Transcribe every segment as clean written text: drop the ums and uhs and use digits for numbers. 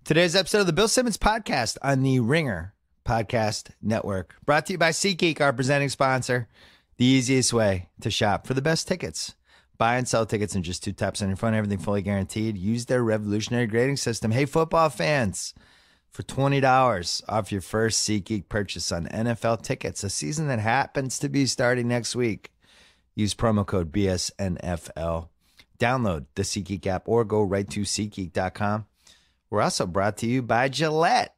Today's episode of the Bill Simmons Podcast on the Ringer Podcast Network, brought to you by SeatGeek, our presenting sponsor. The easiest way to shop for the best tickets. Buy and sell tickets in just 2 taps on your phone, everything fully guaranteed. Use their revolutionary grading system. Hey, football fans, for $20 off your first SeatGeek purchase on NFL tickets, a season that happens to be starting next week. Use promo code BSNFL. Download the SeatGeek app or go right to SeatGeek.com. We're also brought to you by Gillette.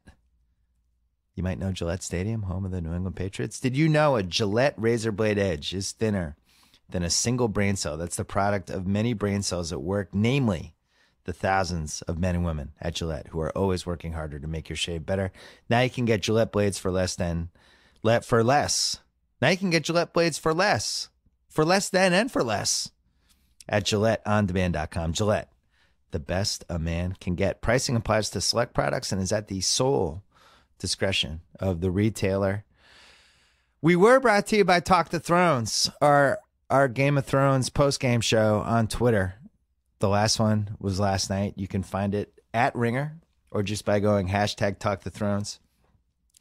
You might know Gillette Stadium, home of the New England Patriots. Did you know a Gillette razor blade edge is thinner than a single brain cell? That's the product of many brain cells at work, namely the thousands of men and women at Gillette who are always working harder to make your shave better. Now you can get Gillette blades for less. Now you can get Gillette blades for less at GilletteOnDemand.com. Gillette, the best a man can get. Pricing applies to select products and is at the sole discretion of the retailer. We were brought to you by Talk the Thrones, our Game of Thrones post-game show on Twitter. The last one was last night. You can find it at Ringer or just by going hashtag Talk the Thrones.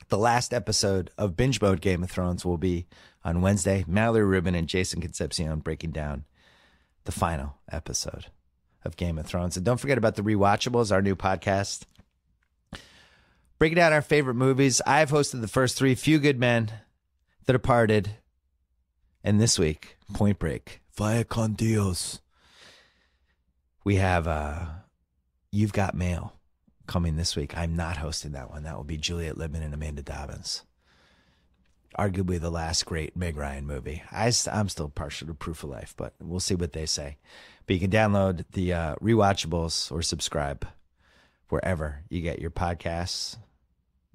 The last episode of Binge Mode Game of Thrones will be on Wednesday. Mallory Rubin and Jason Concepcion breaking down the final episode of Game of Thrones. And don't forget about The Rewatchables, our new podcast. Breaking down our favorite movies. I've hosted the first 3, Few Good Men, The Departed, and this week, Point Break. Vaya con Dios. We have You've Got Mail coming this week. I'm not hosting that one. That will be Juliet Littman and Amanda Dobbins. Arguably the last great Meg Ryan movie. I'm still partial to Proof of Life, but we'll see what they say. But you can download the Rewatchables or subscribe wherever you get your podcasts.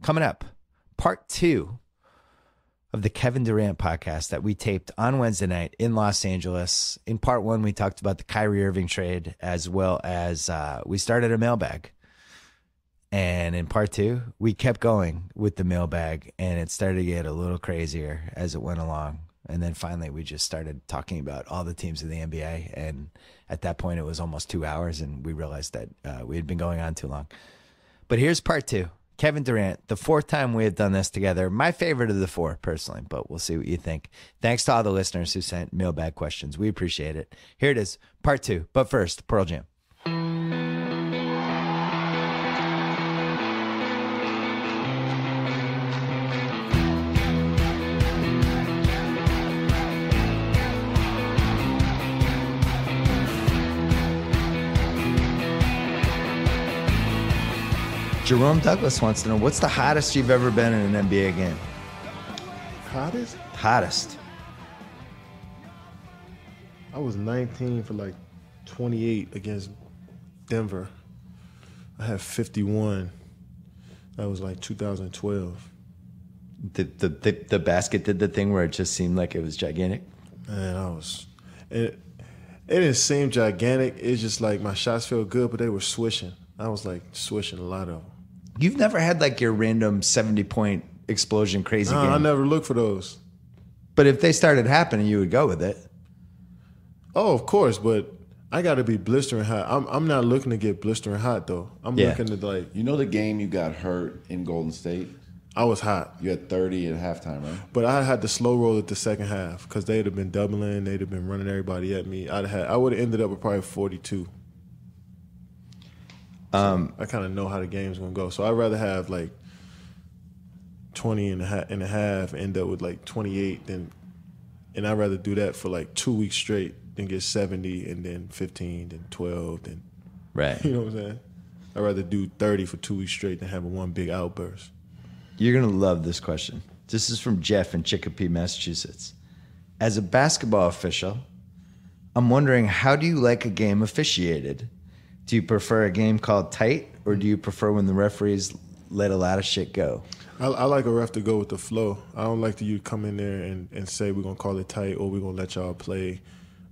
Coming up, part 2 of the Kevin Durant podcast that we taped on Wednesday night in Los Angeles. In part 1, we talked about the Kyrie Irving trade, as well as we started a mailbag. And in part 2, we kept going with the mailbag, and it started to get a little crazier as it went along. And then finally, we just started talking about all the teams in the NBA. And at that point, it was almost 2 hours, and we realized that we had been going on too long. But here's part 2. Kevin Durant, the 4th time we have done this together. My favorite of the 4, personally, but we'll see what you think. Thanks to all the listeners who sent mailbag questions. We appreciate it. Here it is, part 2. But first, Pearl Jam. Jerome Douglas wants to know, what's the hottest you've ever been in an NBA game? Hottest? Hottest. I was 19 for like 28 against Denver. I had 51. That was like 2012. The basket did the thing where it just seemed like it was gigantic? Man, it didn't seem gigantic. It's just like my shots felt good, but they were swishing. I was like swishing a lot of them. You've never had like your random 70-point explosion crazy game? I never looked for those. But if they started happening, you would go with it. Oh, of course, but I got to be blistering hot. I'm not looking to get blistering hot, though. I'm looking to like... You know the game you got hurt in Golden State? I was hot. You had 30 at halftime, right? But I had to slow roll it the second half because they'd have been doubling. They'd have been running everybody at me. I would have ended up with probably 42. So I kind of know how the game's going to go. So I'd rather have like 20 and a half, end up with like 28, and I'd rather do that for like 2 weeks straight than get 70 and then 15, then 12, then right. You know what I'm saying? I'd rather do 30 for 2 weeks straight than have one big outburst. You're going to love this question. This is from Jeff in Chicopee, Massachusetts. As a basketball official, I'm wondering, how do you like a game officiated? Do you prefer a game called tight, or do you prefer when the referees let a lot of shit go? I like a ref to go with the flow. I don't like you to come in there and say we're going to call it tight or we're going to let y'all play.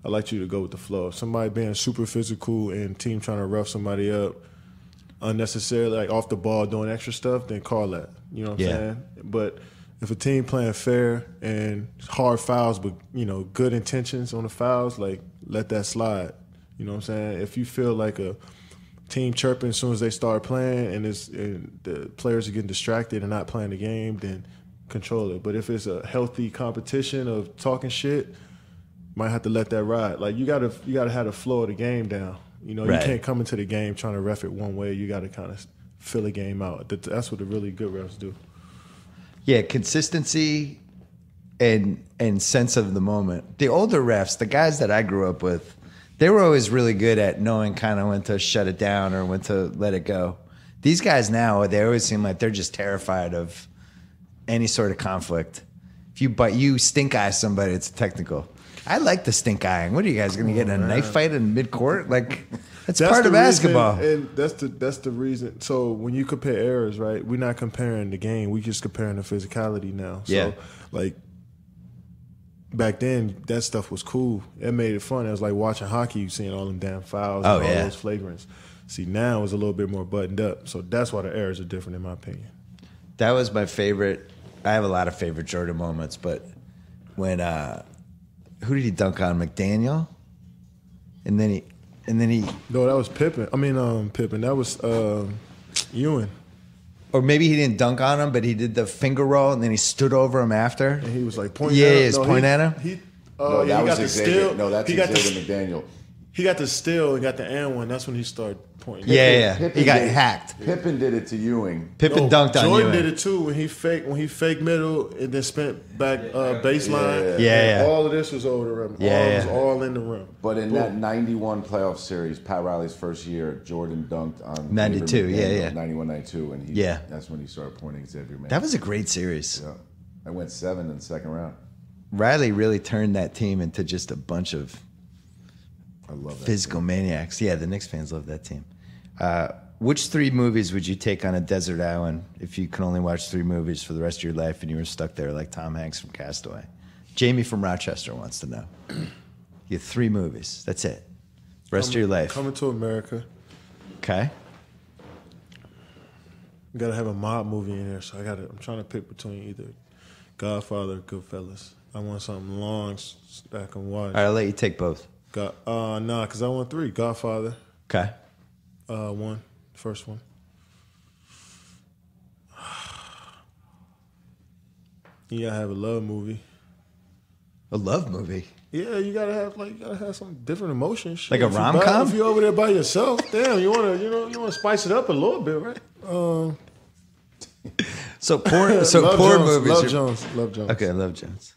I like you to go with the flow. If somebody being super physical and team trying to rough somebody up unnecessarily, like off the ball doing extra stuff, then call that. You know what I'm saying? But if a team playing fair and hard fouls but, good intentions on the fouls, like let that slide. You know what I'm saying? If you feel like a team chirping as soon as they start playing, and the players are getting distracted and not playing the game, then control it. But if it's a healthy competition of talking shit, might have to let that ride. Like you gotta have the flow of the game down. You know, Right. You can't come into the game trying to ref it one way. You got to kind of fill the game out. That's what the really good refs do. Yeah, consistency and sense of the moment. The older refs, the guys that I grew up with, they were always really good at knowing kind of when to shut it down or when to let it go. These guys now, they always seem like they're just terrified of any sort of conflict. If you stink eye somebody, it's technical. I like the stink eyeing. What are you guys going to get in a knife fight in mid-court? Like, that's part of basketball. And that's the reason. So when you compare errors, right, we're not comparing the game. We're just comparing the physicality now. So, Yeah. like, back then, that stuff was cool. It made it fun. It was like watching hockey, you seeing all them damn fouls and all those flagrants. See, now it's a little bit more buttoned up. So that's why the errors are different, in my opinion. That was my favorite. I have a lot of favorite Jordan moments, but when who did he dunk on? McDaniel, and then he. No, that was Pippen. Pippen. That was Ewing. Or maybe he didn't dunk on him, but he did the finger roll, and then he stood over him after. And he was like pointing at him. at him. Yeah, he's pointing at him. No, that he was got the Xavier. steal. No, that's he got Xavier the, McDaniel. He got the steal and got the and one. That's when he started pointing. Yeah. Pippen He got did it. hacked. Pippen did it to Ewing. Pippen dunked on Jordan Ewing. did it too when he faked middle and then spent back baseline. Yeah. And all of this was over the rim. Yeah. It was all in the rim. But in that 91 playoff series, Pat Riley's first year, Jordan dunked on 92, Xavier yeah. McDaniel, 91-92, and that's when he started pointing Xavier McDaniel. That was a great series. Yeah. I went 7 in the second round. Riley really turned that team into just a bunch of I love that. physical maniacs. Yeah, the Knicks fans love that team. Which 3 movies would you take on a desert island if you could only watch 3 movies for the rest of your life and you were stuck there like Tom Hanks from Castaway? Jamie from Rochester wants to know. You have 3 movies. That's it. Rest of your life. Coming to America. Okay. You gotta have a mob movie in there, so I'm trying to pick between either Godfather or Goodfellas. I want something long that I can watch. All right, I'll let you take both. Because I want 3. Godfather, Okay. first one. You gotta have a love movie. A love movie? Yeah, you gotta have some different emotions. Shit. Like a If you rom-com? If you're over there by yourself, damn, you wanna spice it up a little bit, right? So porn movies. Love are- Jones. Love Jones. Okay, Love Jones.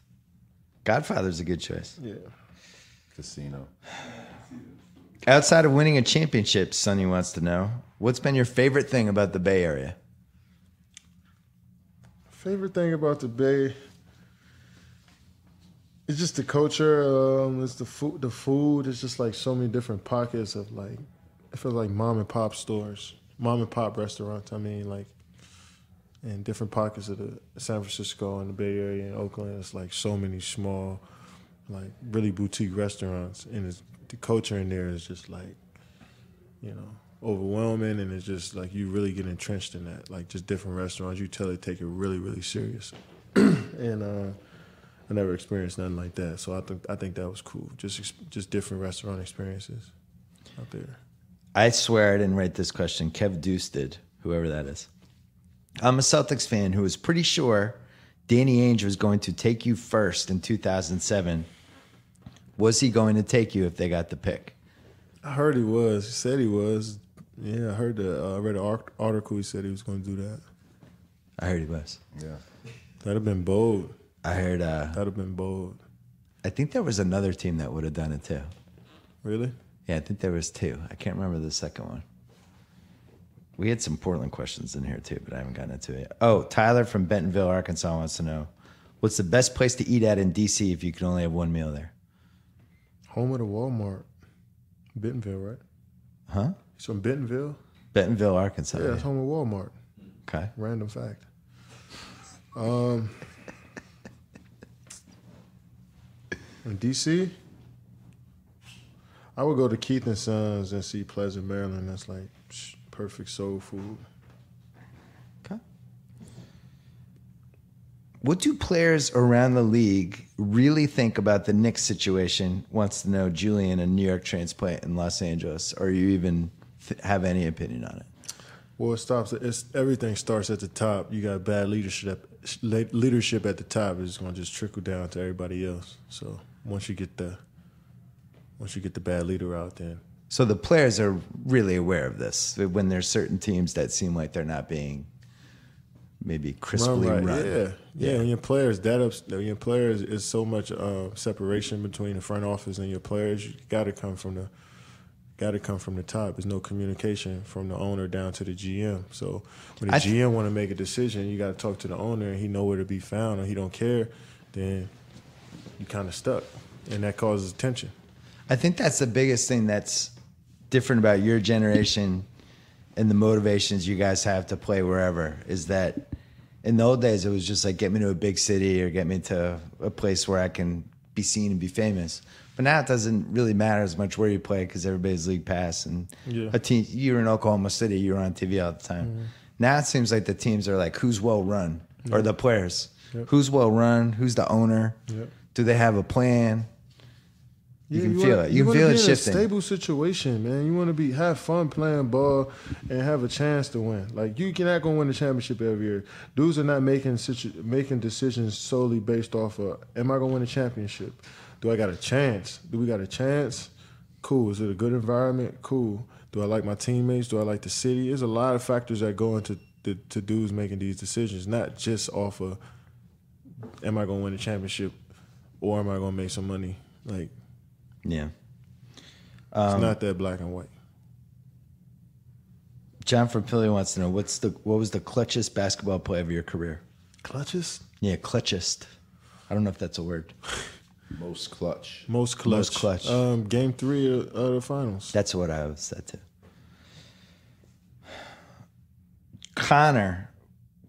Godfather's a good choice. Yeah. Casino. Outside of winning a championship, Sonny wants to know, what's been your favorite thing about the Bay Area? Favorite thing about the Bay is just the culture. It's the food. The food is just like so many different pockets of like. It feels like mom and pop stores, mom and pop restaurants. I mean, like, in different pockets of the San Francisco and the Bay Area and Oakland. It's like so many small, like really boutique restaurants, and the culture in there is just like, overwhelming, and it's just like you really get entrenched in that. Like just different restaurants, you tell they take it really, really serious, and I never experienced nothing like that. So I think that was cool. Just different restaurant experiences out there. I swear I didn't write this question. Kev Deuce did, whoever that is. I'm a Celtics fan who was pretty sure Danny Ainge was going to take you first in 2007. Was he going to take you if they got the pick? I heard he was. He said he was. Yeah, I heard I read an article. He said he was going to do that. I heard he was. Yeah. That'd have been bold. I heard. That'd have been bold. I think there was another team that would have done it too. Really? Yeah, I think there was 2. I can't remember the second one. We had some Portland questions in here too, but I haven't gotten into it yet. Oh, Tyler from Bentonville, Arkansas wants to know, what's the best place to eat at in D.C. if you could only have one meal there? Home of the Walmart. Bentonville, right? Huh? He's from Bentonville? Bentonville, Arkansas. Yeah, it's home of Walmart. Okay. Random fact. In D.C., I would go to Keith and Sons and see Pleasant, Maryland. That's like perfect soul food. Okay. What do players around the league really think about the Knicks situation? Wants to know Julian, a New York transplant in Los Angeles. Are you even have any opinion on it? Well, everything starts at the top. You got bad leadership at the top. It's going to just trickle down to everybody else. So once you get the bad leader out, then. So the players are really aware of this when there's certain teams that seem like they're not being maybe crisply run. Yeah. When your players is so much separation between the front office and your players. You got to come from the top. There's no communication from the owner down to the GM. So when the GM want to make a decision, you got to talk to the owner, and he know where to be found, or he don't care. Then you kind of stuck, and that causes tension. I think that's the biggest thing that's different about your generation and the motivations you guys have to play wherever is that in the old days it was just like get me to a big city or get me to a place where I can be seen and be famous. But now it doesn't really matter as much where you play because everybody's league pass and a team. You're in Oklahoma City, you're on TV all the time. Mm-hmm. Now it seems like the teams are like who's well run or the players. Yep. Who's well run? Who's the owner? Yep. Do they have a plan? You can feel it. You can feel it shifting. In a stable situation, man. You want to have fun playing ball and have a chance to win. Like you're not gonna win the championship every year. Dudes are not making decisions solely based off of am I gonna win the championship? Do I got a chance? Do we got a chance? Cool. Is it a good environment? Cool. Do I like my teammates? Do I like the city? There's a lot of factors that go into to dudes making these decisions, not just off of am I gonna win the championship or am I gonna make some money? Like. Yeah. It's not that black and white. John from Philly wants to know what was the clutchest basketball play of your career? Clutchest? Yeah, clutchest. I don't know if that's a word. Most clutch. Most clutch. Game 3 of the finals. That's what I said too. Connor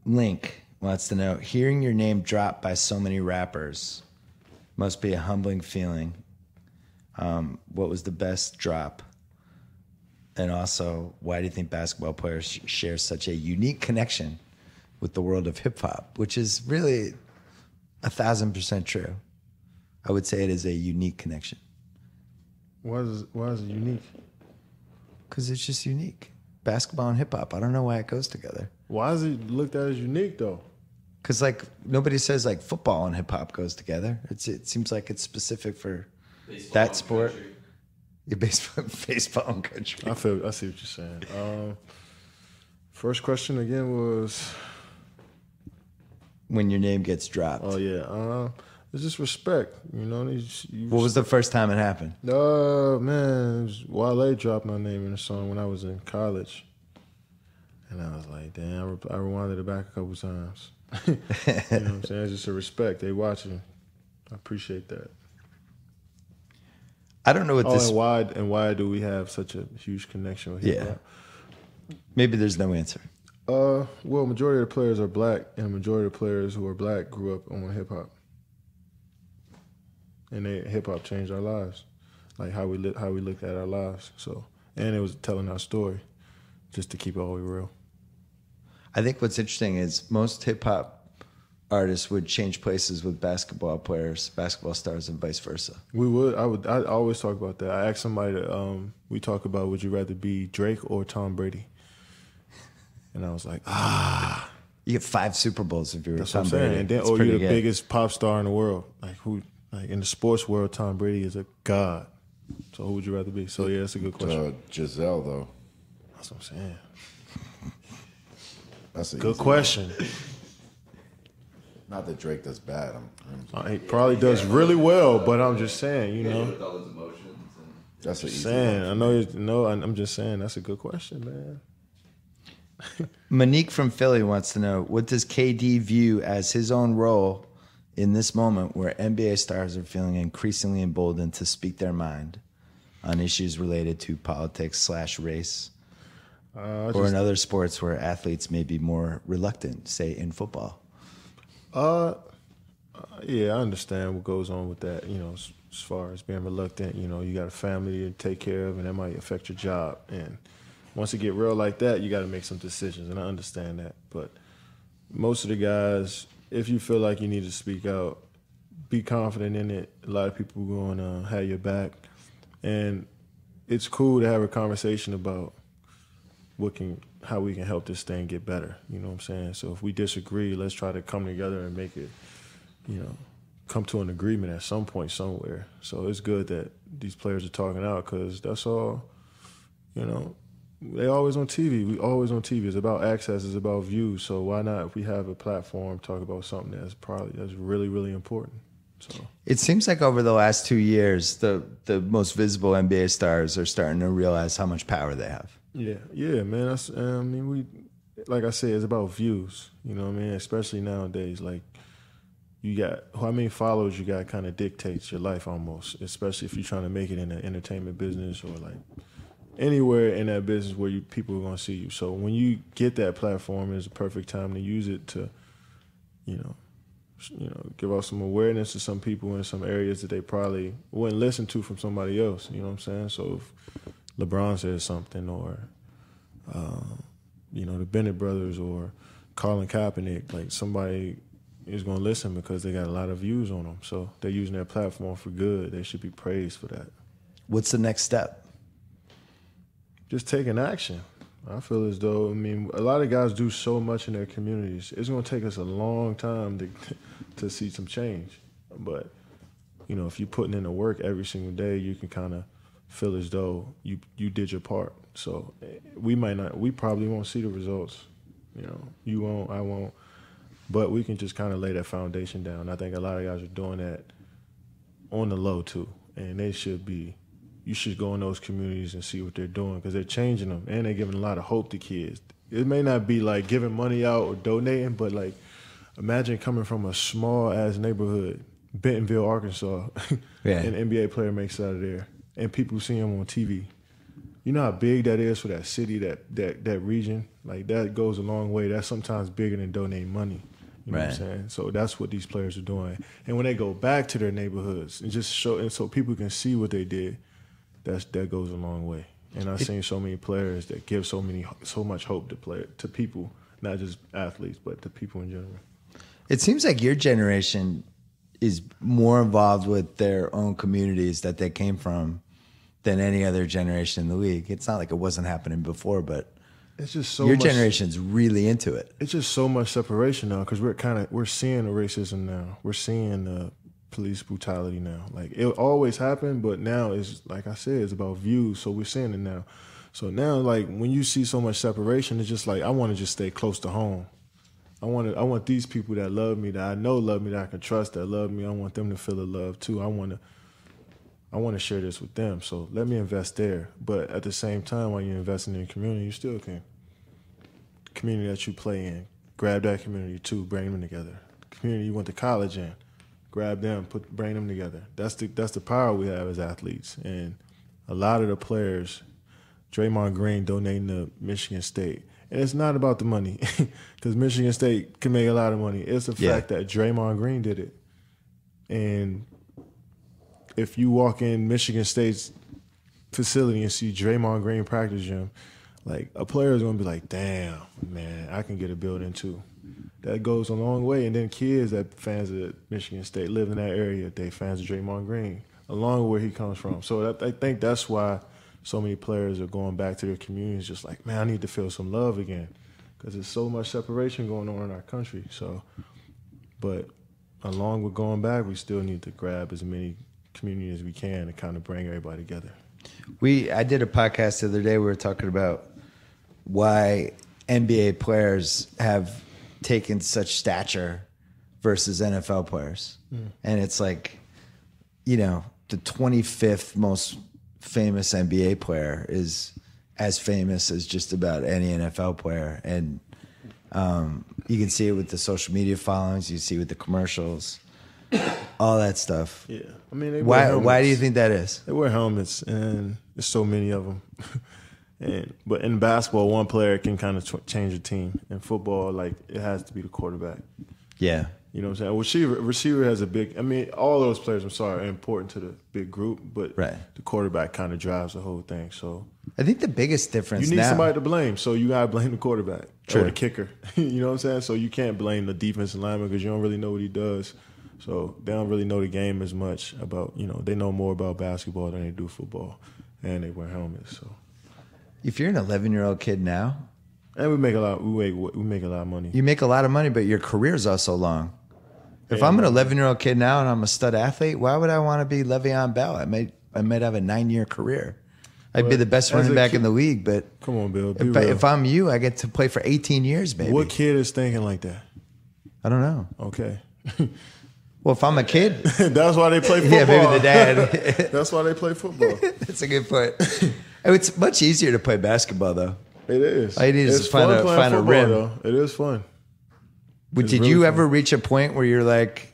Link wants to know, hearing your name dropped by so many rappers must be a humbling feeling. What was the best drop? And also, why do you think basketball players share such a unique connection with the world of hip hop, which is really 1,000% true? I would say it is a unique connection. Why is it unique? Because it's just unique. Basketball and hip hop. I don't know why it goes together. Why is it looked at as unique though? Because like nobody says like football and hip hop goes together. It seems like it's specific for baseball that sport. Yeah, baseball and country. I see what you're saying. First question again was when your name gets dropped. Oh yeah, it's just respect. You know. What was the first time it happened? Man, Wale dropped my name in a song when I was in college, and I was like, damn, I rewinded it back a couple times. You know what I'm saying? It's just a respect. They watching. I appreciate that. I don't know what this. And why do we have such a huge connection with hip hop? Maybe there's no answer. Well, majority of the players are black, and the majority of the players who are black grew up on hip hop, and hip hop changed our lives, like how we looked at our lives. So, and it was telling our story, just to keep it all real. I think what's interesting is most hip hop artists would change places with basketball players, basketball stars, and vice versa. We would. I always talk about that. I asked somebody. We talk about would you rather be Drake or Tom Brady, and I was like, You get 5 Super Bowls if you're Tom Brady. Brady. And then, or you're the biggest pop star in the world. Like in the sports world, Tom Brady is a god. So who would you rather be? So yeah, that's a good question. Giselle though. That's what I'm saying. That's a good question. Not that Drake does bad. He probably does really well, but I'm just saying, you know. With all his emotions. That's what saying. I'm just saying that's a good question, man. Monique from Philly wants to know, what does KD view as his own role in this moment where NBA stars are feeling increasingly emboldened to speak their mind on issues related to politics/race? Or in other sports where athletes may be more reluctant, say in football? Yeah, I understand what goes on with that. You know, as far as being reluctant, you know, you got a family to take care of, and that might affect your job. And once it get real like that, you got to make some decisions, and I understand that. But most of the guys, if you feel like you need to speak out, be confident in it. A lot of people going to have your back, and it's cool to have a conversation about how we can help this thing get better. You know what I'm saying? So if we disagree, let's try to come together and make it, come to an agreement at some point somewhere. So it's good that these players are talking out, because that's all, they always on TV. We always on TV. It's about access. It's about views. So why not, if we have a platform, talk about something that's really, really important. So it seems like over the last 2 years, the most visible NBA stars are starting to realize how much power they have. Yeah, man. That's, like I said, it's about views. You know what I mean? Especially nowadays, like, you got how many followers you got kind of dictates your life almost, especially if you're trying to make it in the entertainment business or like anywhere in that business where people are going to see you. So when you get that platform, it's a perfect time to use it to, give out some awareness to some people in some areas that they probably wouldn't listen to from somebody else. You know what I'm saying? So if LeBron says something, or the Bennett brothers or Colin Kaepernick, like, somebody is going to listen because they got a lot of views on them. So they're using their platform for good. They should be praised for that. What's the next step? Just taking action. I feel as though, a lot of guys do so much in their communities. It's going to take us a long time to see some change. But, if you're putting in the work every single day, you can kind of feel as though you did your part. So we probably won't see the results. You won't, I won't. But we can just kind of lay that foundation down. I think a lot of guys are doing that on the low too, and you should go in those communities and see what they're doing, because they're changing them and they're giving a lot of hope to kids. It may not be like giving money out or donating, but like, imagine coming from a small ass neighborhood, Bentonville, Arkansas, yeah. and an NBA player makes it out of there, and people see him on TV. You know how big that is for that city, that region? Like, that goes a long way. That's sometimes bigger than donating money. You know what I'm saying? So that's what these players are doing. And when they go back to their neighborhoods and just show, and so people can see what they did, that goes a long way. And I've seen so many players that give so much hope to people, not just athletes, but to people in general. It seems like your generation is more involved with their own communities that they came from than any other generation in the league. It's not like it wasn't happening before, but it's just so your much, generation's really into it. It's just so much separation now, because we're seeing the racism now. We're seeing the police brutality now. Like, it always happened, but now it's, like I said, it's about views. So we're seeing it now. So now, like, when you see so much separation, it's just like, I want to just stay close to home. I want these people that love me, that I know love me, that I can trust, that love me. I want them to feel the love too. I want to share this with them. So let me invest there. But at the same time, while you're investing in the community, you still can. Community that you play in, grab that community too, bring them together. Community you went to college in, grab them, bring them together. That's the power we have as athletes. And a lot of the players, Draymond Green donating to Michigan State. And it's not about the money, because Michigan State can make a lot of money. It's the fact that Draymond Green did it. And if you walk in Michigan State's facility and see Draymond Green practice gym, like, a player is going to be like, damn, man, I can get a building too. That goes a long way. And then kids that fans of Michigan State live in that area, they fans of Draymond Green, along with where he comes from. So I think that's why so many players are going back to their communities, just like, man, I need to feel some love again, because there's so much separation going on in our country. So, but along with going back, we still need to grab as many communities as we can to kind of bring everybody together. I did a podcast the other day. We were talking about why NBA players have taken such stature versus NFL players. And it's like, the 25th most famous NBA player is as famous as just about any NFL player. And you can see it with the social media followings. You see it with the commercials, all that stuff. Yeah. Why do you think that is? They wear helmets, and there's so many of them. But in basketball, one player can kind of change a team. In football, like, it has to be the quarterback. Yeah. You know what I'm saying? Receiver has a big, all those players, are important to the big group, but the quarterback kind of drives the whole thing. So I think the biggest difference, you need somebody to blame, so you got to blame the quarterback or the kicker. You know what I'm saying? So you can't blame the defensive lineman, because you don't really know what he does. So they don't really know the game as much about, they know more about basketball than they do football, and they wear helmets. So If you're an 11-year-old kid now, and we make a lot. We make a lot of money. you make a lot of money, but your career's also long. If I'm an 11-year-old kid now and I'm a stud athlete, why would I want to be Le'Veon Bell? I might have a 9-year career. I'd be the best running back in the league, but come on, Bill. If I'm you, I get to play for 18 years, baby. What kid is thinking like that? I don't know. Okay. Well, if I'm a kid, that's why they play football. Yeah, maybe the dad. That's why they play football. That's a good point. It's much easier to play basketball, though. It is. All you need is it's find a rim. Though. It is fun. Did really you ever reach a point where you're like,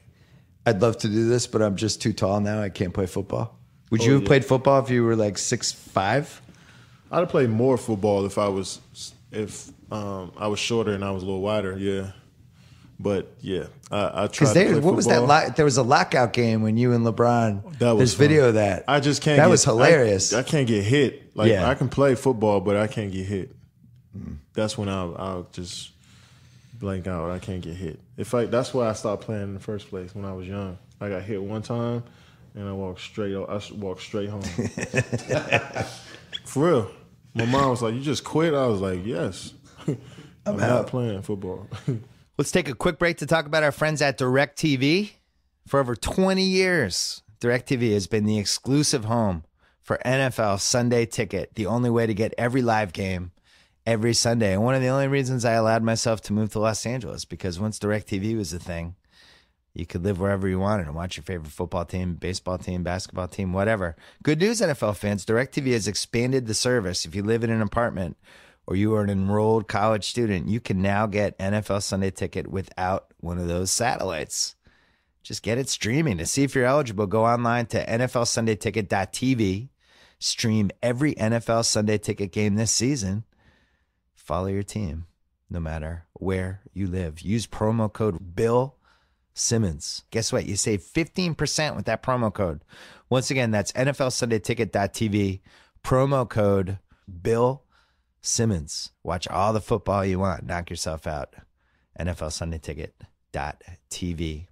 I'd love to do this, but I'm just too tall now. I can't play football. Would you have played football if you were like 6'5"? I'd have played more football if I was shorter and I was a little wider. Yeah. But yeah, I tried to play football. What was that? There was a lockout game when you and LeBron. There's video of that. I just can't. That was hilarious. I can't get hit. Like I can play football, but I can't get hit. That's when I'll just blank out. I can't get hit. That's why I stopped playing in the first place when I was young. I got hit one time, and I walked straight home. For real. My mom was like, "You just quit?" I was like, "Yes, I'm not playing football." Let's take a quick break to talk about our friends at DirecTV. For over 20 years, DirecTV has been the exclusive home for NFL Sunday Ticket, the only way to get every live game every Sunday. And one of the only reasons I allowed myself to move to Los Angeles, because once DirecTV was a thing, you could live wherever you wanted and watch your favorite football team, baseball team, basketball team, whatever. Good news, NFL fans, DirecTV has expanded the service. If you live in an apartment or you are an enrolled college student, you can now get NFL Sunday Ticket without one of those satellites. Just get it streaming. To see if you're eligible, go online to NFLSundayTicket.tv. Stream every NFL Sunday Ticket game this season. Follow your team, no matter where you live. Use promo code Bill Simmons. Guess what? You save 15% with that promo code. Once again, that's NFLSundayTicket.tv. Promo code Bill Simmons. Watch all the football you want. Knock yourself out. NFLSundayTicket.tv.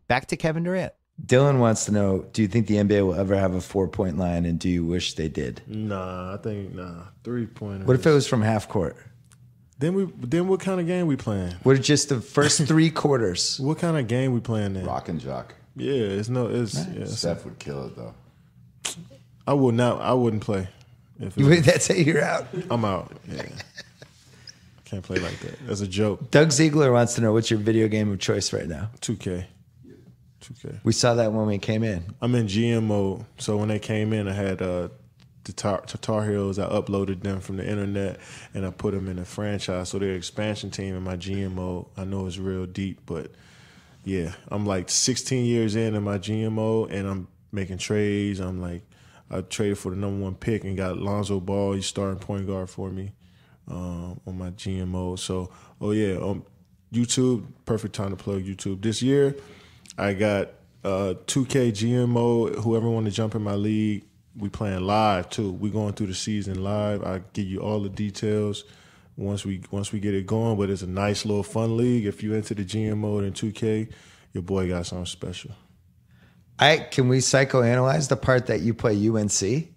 Back to Kevin Durant. Dylan wants to know, do you think the NBA will ever have a 4-point line, and do you wish they did? Nah, 3-pointers. What if it was from half court? Then what kind of game we playing? What, just the first 3 quarters? What kind of game we playing then? Rock and jock. Yeah, Steph would kill it though. I wouldn't play. That's it, you're out. I'm out. Yeah. Can't play like that. That's a joke. Doug Ziegler wants to know, what's your video game of choice right now? 2K. We saw that when we came in. I'm in GM mode. So when they came in, I had the Tar Heels. I uploaded them from the internet, and I put them in a franchise. So they're an expansion team in my GM mode. I know it's real deep, but yeah, I'm like 16 years in my GM mode, and I'm making trades. I traded for the #1 pick and got Lonzo Ball. He's starting point guard for me on my GM mode. So, YouTube, perfect time to plug YouTube. This year, I got 2K GM mode. Whoever want to jump in my league, we playing live too. We going through the season live. I give you all the details once we get it going. But it's a nice little fun league. If you into the GM mode in 2K, your boy got something special. Can we psychoanalyze the part that you play UNC?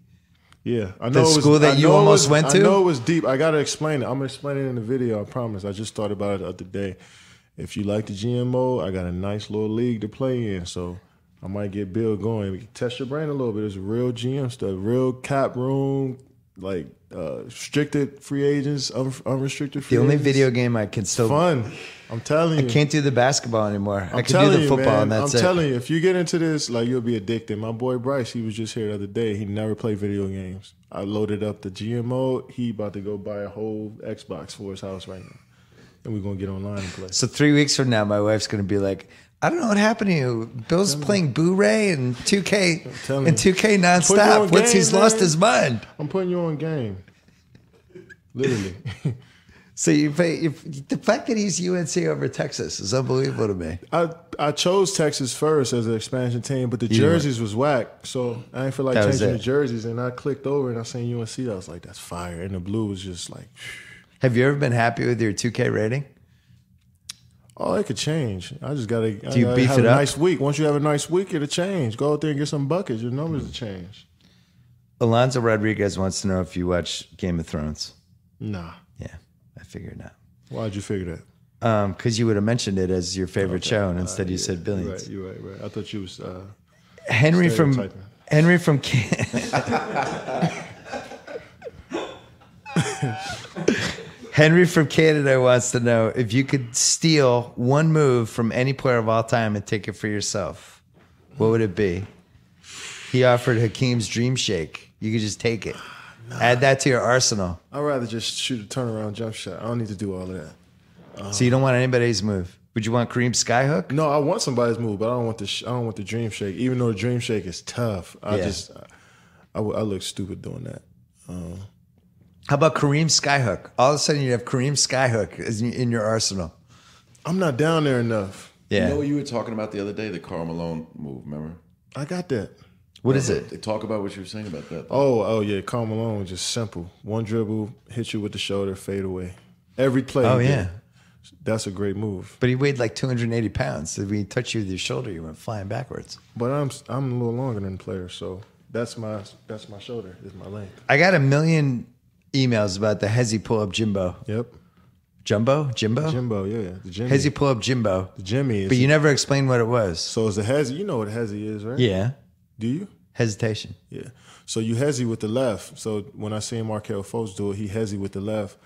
Yeah, I know. The school that you almost went to? I know it was deep. I got to explain it. I'm going to explain it in the video, I promise. I just thought about it the other day. If you like the GM mode, I got a nice little league to play in. So I might get Bill going. We can test your brain a little bit. It's real GM stuff, real cap room, like restricted free agents, unrestricted free agents. The only video game I can still... Fun. I'm telling you. I can't do the basketball anymore. I can do the football, and that's it. I'm telling you, if you get into this, you'll be addicted. My boy Bryce, he was just here the other day. He never played video games. I loaded up the GM mode. He about to go buy a whole Xbox for his house right now. And we're going to get online and play. So 3 weeks from now, my wife's going to be like, I don't know what happened to you. Bill's playing Boo-Ray and 2K nonstop. He's lost his mind. I'm putting you on game. Literally. So the fact that he's UNC over Texas is unbelievable to me. I chose Texas first as an expansion team, but the jerseys was whack. So I didn't feel like changing the jerseys. And I clicked over and I seen UNC. I was like, that's fire. And the blue was just like... Have you ever been happy with your 2K rating? Oh, it could change. I just got to beef have it a up? nice week. Once you have a nice week, it'll change. Go out there and get some buckets. Your numbers will change. Alonzo Rodriguez wants to know if you watch Game of Thrones. Nah. Yeah, I figured not. Why'd you figure that? Because you would have mentioned it as your favorite show, and instead you said Billions. You're right. I thought you was Henry from Henry from Canada wants to know if you could steal one move from any player of all time and take it for yourself, what would it be? He offered Hakeem's Dream Shake. You could just take it. Add that to your arsenal. I'd rather just shoot a turnaround jump shot. I don't need to do all of that. So you don't want anybody's move. Would you want Kareem's skyhook? No, I want somebody's move, but I don't want the I don't want the Dream Shake. Even though the Dream Shake is tough, I look stupid doing that. How about Kareem's skyhook? All of a sudden you have Kareem's skyhook in your arsenal. I'm not down there enough. Yeah. You know what you were talking about the other day? The Karl Malone move, remember? I got that. What is it? Talk about what you were saying about that. Oh yeah, Karl Malone was just simple. One dribble, hit you with the shoulder, fade away. Every play. Oh yeah. That's a great move. But he weighed like 280 pounds. So when he touched you with your shoulder, you went flying backwards. But I'm a little longer than the player, so that's my shoulder, is my length. I got a million emails about the Hezzy pull-up Jimbo. Yep. Jimbo, yeah. The Jimmy. Hezzy pull-up Jimbo. The Jimmy is. But you never explained what it was. So it's a Hezzy. You know what a Hezzy is, right? Yeah. Do you? Hesitation. Yeah. So you Hezzy with the left. So when I seen Markelle Fultz do it, he Hezzy with the left.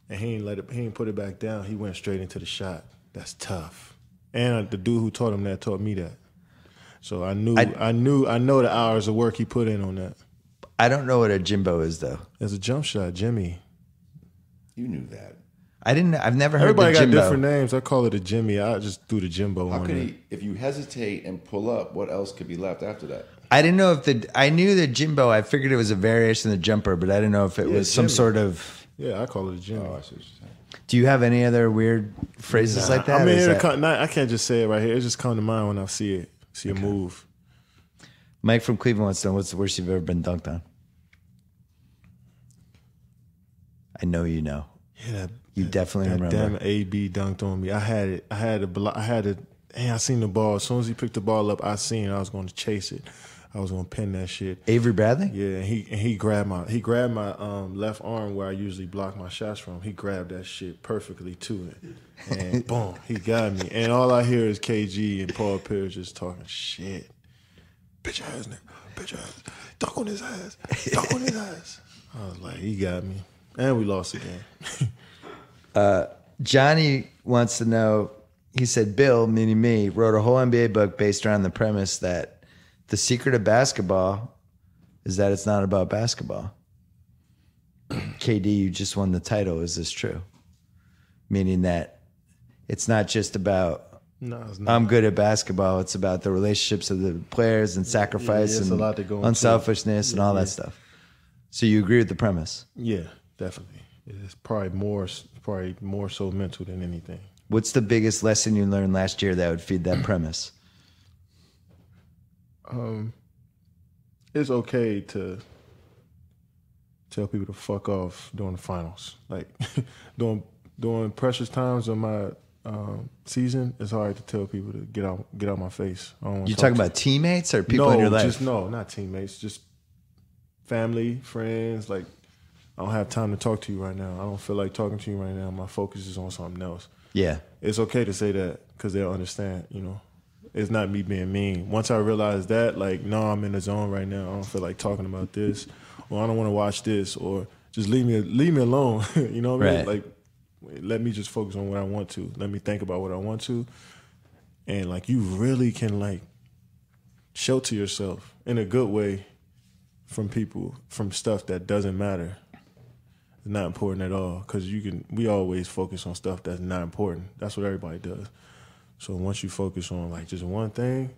And he ain't put it back down. He went straight into the shot. That's tough. And the dude who taught him that taught me that. So I know the hours of work he put in on that. I don't know what a Jimbo is though. It's a jump shot, Jimmy. You knew that. I've never heard Everybody the Jimbo. got different names. I call it a Jimmy. I just threw the Jimbo How on could there. he, if you hesitate and pull up, what else could be left after that? I didn't know if I knew the Jimbo. I figured it was a variation of the jumper, but I didn't know if it was some Jimmy. sort of. Yeah, I call it a Jimmy. Oh, I see what you're saying. Do you have any other weird phrases like that? I mean, Or is that- I can't just say it right here. It just come to mind when I see it, a move. Mike from Cleveland wants to know what's the worst you've ever been dunked on. I know you know. Yeah, You definitely remember. Damn AB dunked on me. I had it. I seen the ball. As soon as he picked the ball up, I seen I was going to chase it. I was going to pin that shit. Avery Bradley? Yeah, and he grabbed my left arm where I usually block my shots from. He grabbed that shit perfectly to it, and boom, he got me. And all I hear is KG and Paul Pierce just talking shit. Bitch ass nigga, bitch ass, dunk on his ass, dunk on his ass. I was like, he got me, and we lost again. Johnny wants to know, he said, Bill, meaning me, wrote a whole NBA book based around the premise that the secret of basketball is that it's not about basketball. KD, you just won the title. Is this true? Meaning that it's not just about, No, it's not. I'm good at basketball. It's about the relationships of the players and sacrifice it's a and lot to go into. unselfishness and all that stuff. So you agree with the premise? Yeah, definitely. It's probably more so mental than anything. What's the biggest lesson you learned last year that would feed that premise? It's okay to tell people to fuck off during the finals. Like during precious times of my season, it's hard to tell people to get out my face. I don't wanna You talk talking to about teammates or people in your life? Not teammates, just family, friends. Like, I don't have time to talk to you right now. I don't feel like talking to you right now. My focus is on something else. Yeah. It's okay to say that because they'll understand, you know. It's not me being mean. Once I realize that, like, no, I'm in the zone right now. I don't feel like talking about this, or I don't want to watch this, or just leave me alone. You know what I mean? Right. Like, let me just focus on what I want to. Let me think about what I want to. And, like, you really can, like, shelter yourself in a good way from people, from stuff that doesn't matter. It's not important at all, because we always focus on stuff that's not important. That's what everybody does. So once you focus on, like, just one thing,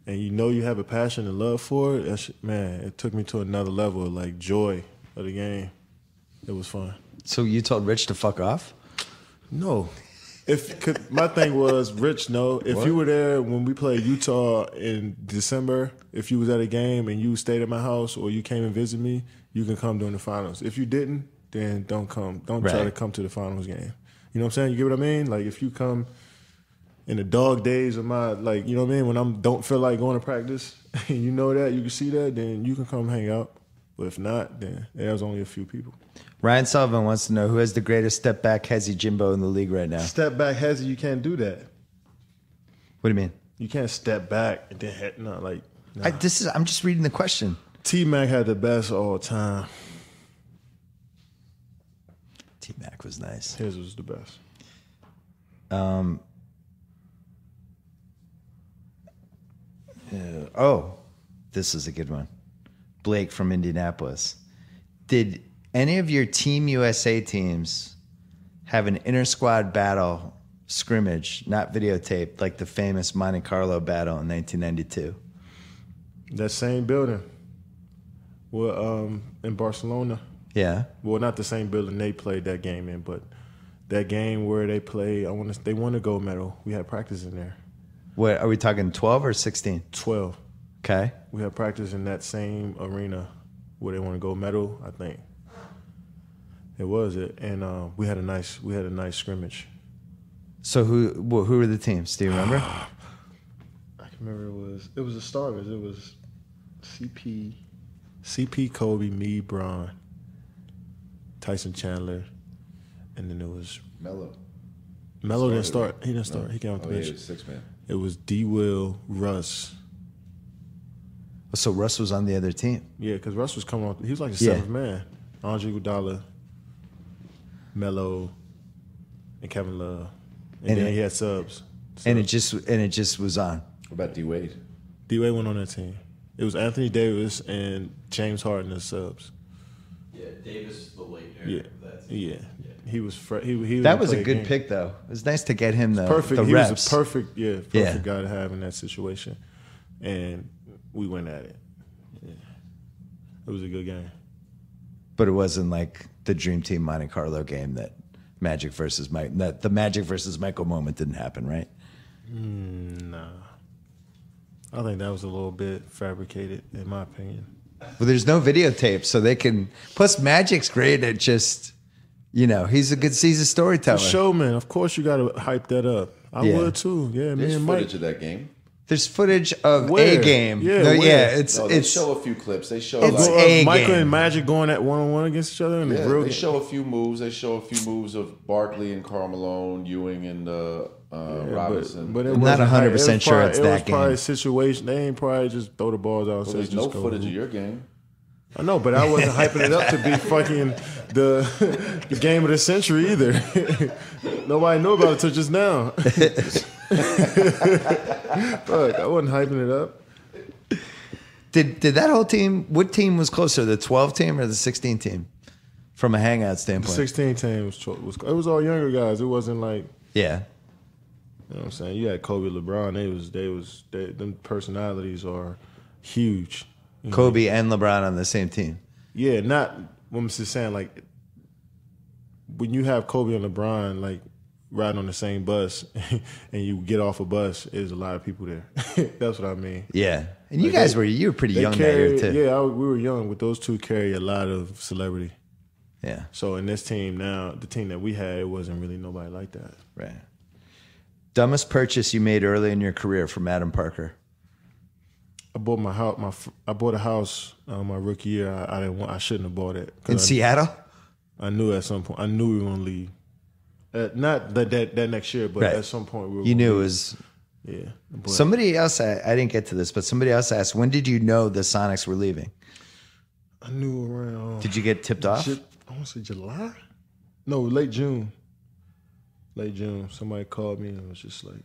and you know you have a passion and love for it, man, it took me to another level of, like, joy of the game. It was fun. So you told Rich to fuck off? No. My thing was, Rich, no. If you were there when we played Utah in December, if you was at a game and you stayed at my house or you came and visited me, you can come during the finals. If you didn't, then don't come. Don't try to come to the finals game. You know what I'm saying? You get what I mean? Like, if you come in the dog days of my, like, you know what I mean? When don't feel like going to practice, and you know that, you can see that, then you can come hang out. But if not, then there was only a few people. Ryan Sullivan wants to know who has the greatest step back hezzy Jimbo in the league right now. Step back hezzy, you can't do that. What do you mean? You can't step back and then head, no, like. Nah. I'm just reading the question. T-Mac had the best all time. T-Mac was nice. His was the best. This is a good one. Blake from Indianapolis. Did any of your Team USA teams have an inter-squad battle scrimmage, not videotaped, like the famous Monte Carlo battle in 1992? That same building. Well, in Barcelona. Yeah. Well, not the same building they played that game in, but that game where they played, they won the gold medal. We had practice in there. What are we talking? 12 or 16? 12. Okay. We had practice in that same arena where they won a gold medal. I think it was it, and we had a nice scrimmage. So who were the teams? Do you remember? I can remember it was the starters. It was CP, Kobe, me, Bron, Tyson Chandler, and then it was Melo. Melo didn't start. He didn't start. He came off the bench. It was 6-man. It was D. Will, Russ. So Russ was on the other team. Yeah, because Russ was coming off. He was like the seventh man. Andre Iguodala, Melo, and Kevin Love, and then he had subs. And it just was on. What about D Wade? D Wade went on that team. It was Anthony Davis and James Harden as subs. Yeah, Davis, the late era. Yeah. He was. He That was a good pick, though. It was nice to get him the perfect. The he reps. was a perfect guy to have in that situation, and we went at it. Yeah. It was a good game. But it wasn't like the Dream Team Monte Carlo game that Magic versus Mike. The Magic versus Michael moment didn't happen, right? Nah. I think that was a little bit fabricated, in my opinion. Well, there's no videotape, so they can. Plus, Magic's great at just, he's a storyteller. The showman, of course, you got to hype that up. I would too. Yeah, There's me and footage Mike. of that game. There's footage of Where? a game. Yeah, no, where? yeah, They show a few clips. They show It's like a Michael game. and Magic going at 1-on-1 against each other in the real they game. show a few moves. They show a few moves of Barkley and Karl Malone, Ewing and Robinson. But it I'm not wasn't 100% sure it's it that was probably game. a situation. They ain't probably just throw the balls out. Well, there's no footage of your game. I know, but I wasn't hyping it up to be fucking the game of the century either. Nobody knew about it till just now. Fuck, I wasn't hyping it up. Did that whole team? What team was closer, the 12 team or the 16 team, from a hangout The standpoint? 16 team it was all younger guys. It wasn't like, Yeah. you know what I'm saying. You had Kobe, LeBron. Them personalities are huge. Kobe and LeBron on the same team. Yeah, not. I'm just saying, like, when you have Kobe and LeBron, like, riding on the same bus, and you get off a bus, there's a lot of people there. That's what I mean. Yeah, and you guys were pretty young that year too. Yeah, we were young, but those two carry a lot of celebrity. Yeah, So in this team now, the team that we had, it wasn't really nobody like that. right. Dumbest purchase you made early in your career from Adam Parker? I bought my house. I bought a house my rookie year. I shouldn't have bought it In Seattle? I knew at some point. I knew we were gonna leave. Not that next year, but Right. at some point we were. You gonna knew it leave. was. Yeah. But Somebody else, I didn't get to this, but somebody else asked, when did you know the Sonics were leaving? I knew around. Did you get tipped off? I want to say July. No, late June. Late June. Somebody called me and it was just like,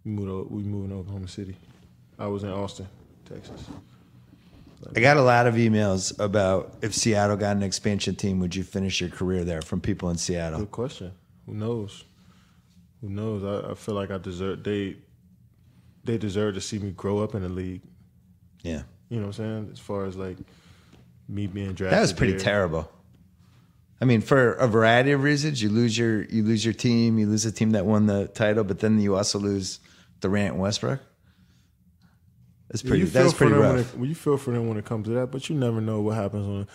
we moving to Oklahoma City. I was in Austin, Texas. I got a lot of emails about if Seattle got an expansion team, would you finish your career there from people in Seattle? Good question. Who knows? Who knows? I feel like I deserve. They deserve to see me grow up in the league. Yeah. You know what I'm saying? As far as like me being drafted. That was pretty there. terrible. I mean, for a variety of reasons, you lose your team, you lose a team that won the title, but then you also lose Durant and Westbrook. That's pretty. That's pretty rough. You feel for them when it comes to that, but you never know what happens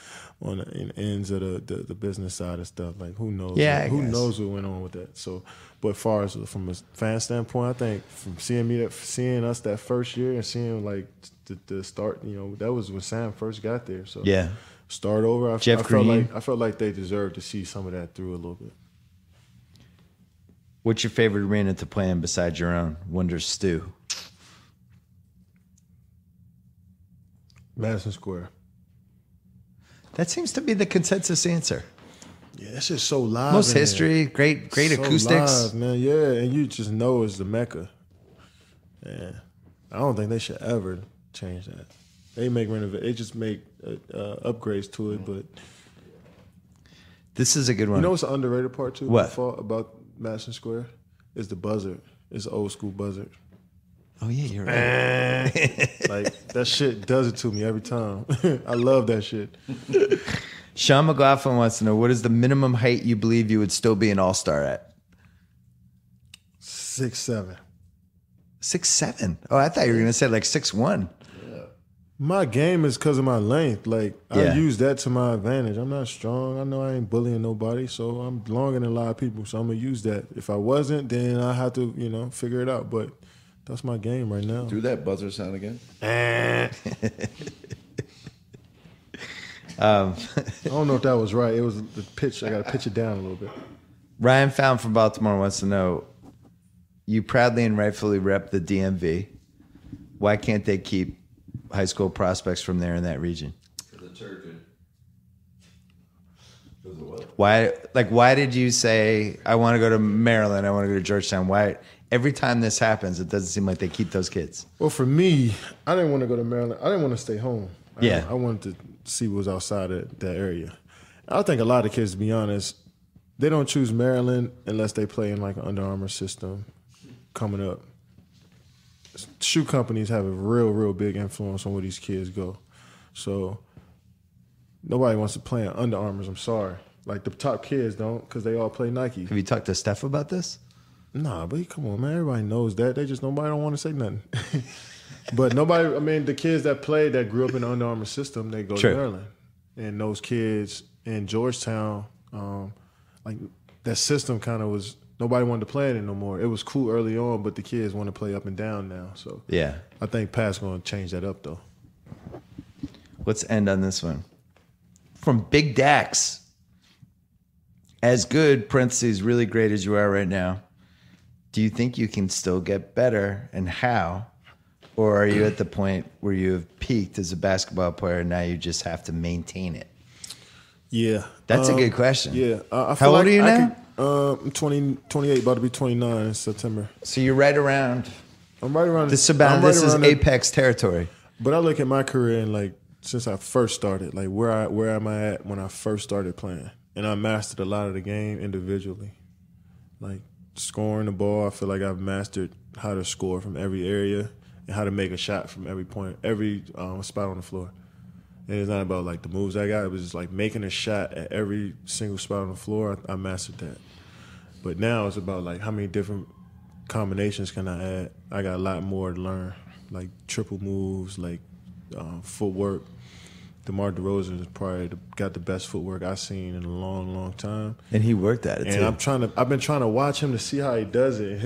on the ends of the business side of stuff. Like who knows? Yeah, who I guess. knows what went on with that? So, but as far as from a fan standpoint, I think from seeing us that first year and seeing like the start, that was when Sam first got there. So Yeah. start over. I Jeff Green. I felt like they deserved to see some of that through a little bit. What's your favorite arena to play in besides your own? Wonder Stew. Madison Square. That seems to be the consensus answer. Yeah, that's just so live. Most history, great so acoustics. Live, man. Yeah, and you just know it's the Mecca. Yeah, I don't think they should ever change that. They just make upgrades to it, but this is a good one. You know what's the underrated part too? What? About Madison Square? Is the buzzard. It's an old school buzzard. Oh yeah, you're right. Like that shit does it to me every time. I love that shit. Sean McLaughlin wants to know, what is the minimum height you believe you would still be an all-star at? 6'7". 6'7". Oh, I thought you were gonna say like 6'1". My game is because of my length. Like, I use that to my advantage. I'm not strong. I know I ain't bullying nobody, so I'm longer than a lot of people, so I'm going to use that. If I wasn't, then I have to, figure it out. But that's my game right now. Do that buzzer sound again. I don't know if that was right. It was the pitch. I got to pitch it down a little bit. Ryan Found from Baltimore wants to know, you proudly and rightfully rep the DMV. Why can't they keep high school prospects from there in that region? For the turgid. For the what? Why did you say, I want to go to Maryland, I want to go to Georgetown? Why? Every time this happens, it doesn't seem like they keep those kids. Well, for me, I didn't want to go to Maryland. I didn't want to stay home. I wanted to see what was outside of that area. I think a lot of kids, to be honest, they don't choose Maryland unless they play in like an Under Armour system coming up. Shoe companies have a real big influence on where these kids go. So nobody wants to play in Under Armours. I'm sorry. Like the top kids don't, because they all play Nike. Have you talked to Steph about this? Nah, but come on, man. Everybody knows that. Nobody don't want to say nothing. But the kids that played that grew up in the Under Armour system, they go to Maryland. And those kids in Georgetown, like that system kind of was, nobody wanted to play in it no more. It was cool early on, but the kids want to play up and down now. So yeah, I think Pat's going to change that up, though. Let's end on this one. From Big Dax. As good, parentheses, really great as you are right now, do you think you can still get better, and how? Or are you at the point where you have peaked as a basketball player and now you just have to maintain it? Yeah. That's a good question. Yeah. How old are you now? I'm 28, about to be 29 in September. So you're right around. I'm right around. This is apex territory. But I look at my career and like since I first started, like where am I at when I first started playing? And I mastered a lot of the game individually. Like scoring the ball, I feel like I've mastered how to score from every area and how to make a shot from every point, every spot on the floor. And it's not about like the moves I got. It was just like making a shot at every single spot on the floor. I mastered that. But now it's about like how many different combinations can I add. I got a lot more to learn, like triple moves, like footwork. DeMar DeRozan is probably got the best footwork I've seen in a long time. And he worked at it too. And I've been trying to watch him to see how he does it. And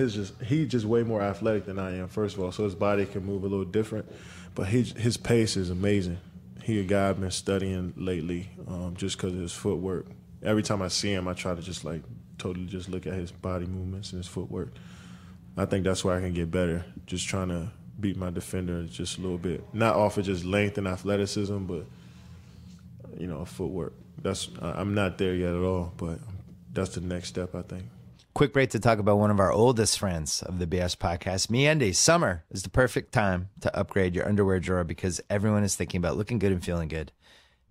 he's just way more athletic than I am, first of all. So his body can move a little different. But his pace is amazing. He a guy I've been studying lately, just because of his footwork. Every time I see him, I try to just like totally just look at his body movements and his footwork. I think that's where I can get better. Just trying to beat my defender just a little bit, not off of just length and athleticism, but footwork. I'm not there yet at all, but that's the next step, I think. Quick break to talk about one of our oldest friends of the BS podcast, MeUndies. Summer is the perfect time to upgrade your underwear drawer because everyone is thinking about looking good and feeling good.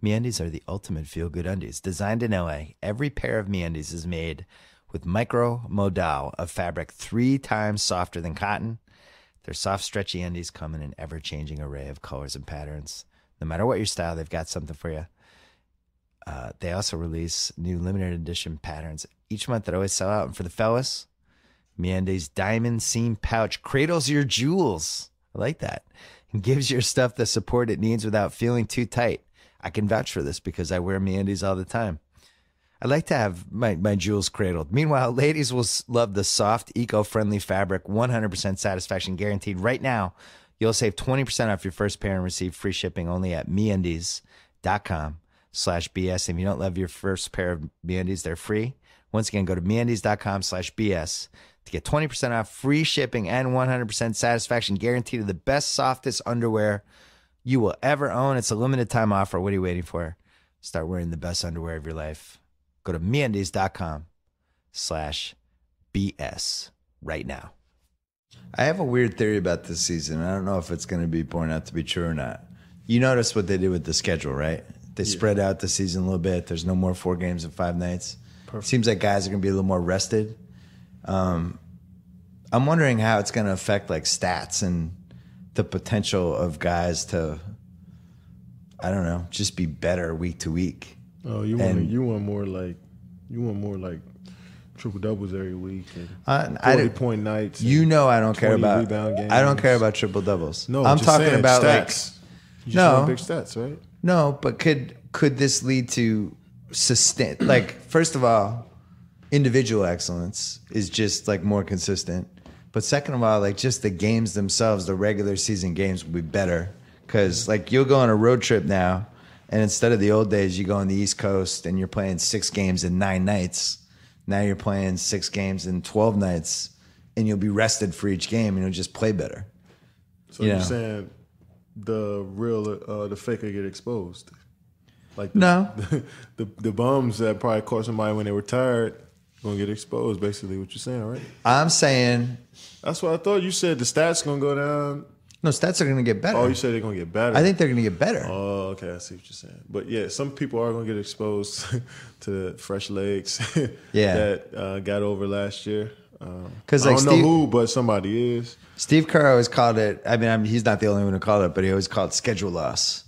MeUndies are the ultimate feel-good undies. Designed in LA, every pair of MeUndies is made with micro-modal of fabric 3 times softer than cotton. Their soft, stretchy undies come in an ever-changing array of colors and patterns. No matter what your style, they've got something for you. They also release new limited edition patterns each month that always sell out. And for the fellas, MeUndies Diamond Seam Pouch cradles your jewels. I like that. And gives your stuff the support it needs without feeling too tight. I can vouch for this because I wear MeUndies all the time. I like to have my jewels cradled. Meanwhile, ladies will love the soft, eco-friendly fabric, 100% satisfaction guaranteed. Right now, you'll save 20% off your first pair and receive free shipping only at MeUndies.com. MeUndies.com/BS. If you don't love your first pair of MeUndies, they're free. Once again, go to MeUndies.com/BS to get 20% off, free shipping, and 100% satisfaction guaranteed of the best, softest underwear you will ever own. It's a limited time offer. What are you waiting for? Start wearing the best underwear of your life. Go to MeUndies.com/BS right now. I have a weird theory about this season. I don't know if it's going to be borne out to be true or not. You notice what they did with the schedule, right? They spread out the season a little bit. There's no more 4 games in 5 nights. Perfect. Seems like guys are going to be a little more rested. I'm wondering how it's going to affect like stats and the potential of guys to, I don't know, just be better week to week. Oh, you want more like triple doubles every week and 40-point nights. You know, I don't care about rebound games. I don't care about triple doubles. No, I'm talking saying, about stats. You just want big stats, right? No, but could this lead to sustain? Like, first of all, individual excellence is just like more consistent. But second of all, like just the games themselves, the regular season games will be better because like you'll go on a road trip now, and instead of the old days, you go on the East Coast and you're playing 6 games in 9 nights. Now you're playing 6 games in 12 nights, and you'll be rested for each game, and you'll just play better. So you're saying the faker get exposed? Like the bums that probably caught somebody when they were tired gonna get exposed. Basically, what you're saying, right? I'm saying that's what I thought. You said the stats gonna go down. No, stats are going to get better. Oh, you said they're going to get better. I think they're going to get better. Oh, okay. I see what you're saying. But yeah, some people are going to get exposed to fresh legs that got over last year. Because I don't know who, but somebody is. Steve Kerr always called it, I mean, he's not the only one who called it, but he always called it schedule loss.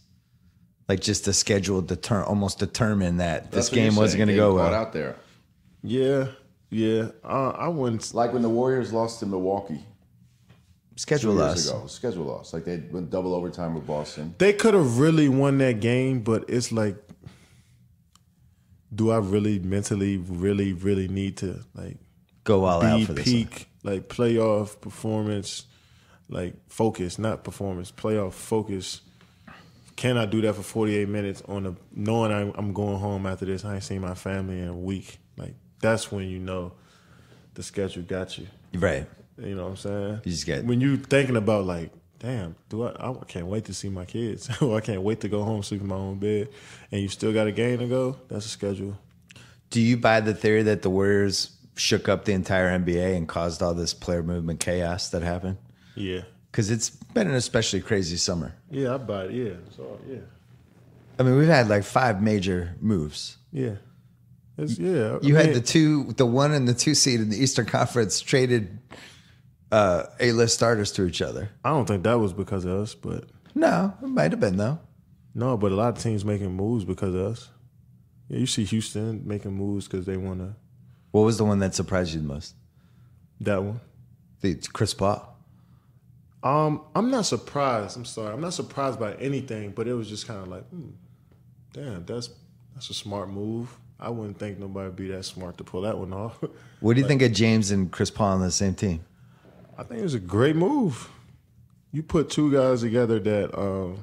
Like just the schedule almost determined that this game wasn't going to go well. Out there. Yeah. I wouldn't. Like when the Warriors lost to Milwaukee. Schedule loss. Schedule loss. Like they went double overtime with Boston. They could have really won that game, but it's like, do I really mentally really need to like go all out for this peak like playoff performance, like focus, not performance, playoff focus? Can I do that for 48 minutes knowing I'm going home after this? I ain't seen my family in a week. Like that's when you know the schedule got you. Right. You know what I'm saying? You just get when you thinking about like, damn, I can't wait to see my kids. Or I can't wait to go home, sleep in my own bed, and you still got a game to go. That's a schedule. Do you buy the theory that the Warriors shook up the entire NBA and caused all this player movement chaos that happened? Yeah. Because it's been an especially crazy summer. Yeah, I buy it. Yeah. So, yeah. I mean, we've had like 5 major moves. Yeah. You had the 1 and the 2 seed in the Eastern Conference traded A-list starters to each other. I don't think that was because of us, but no, it might have been though. No, but a lot of teams making moves because of us. Yeah, you see Houston making moves because they want to. What was the one that surprised you the most? That one, the Chris Paul. I'm not surprised. I'm sorry, I'm not surprised by anything, but it was just kind of like, damn, that's a smart move. I wouldn't think nobody would be that smart to pull that one off. What do you think of James and Chris Paul on the same team? I think it was a great move. You put 2 guys together that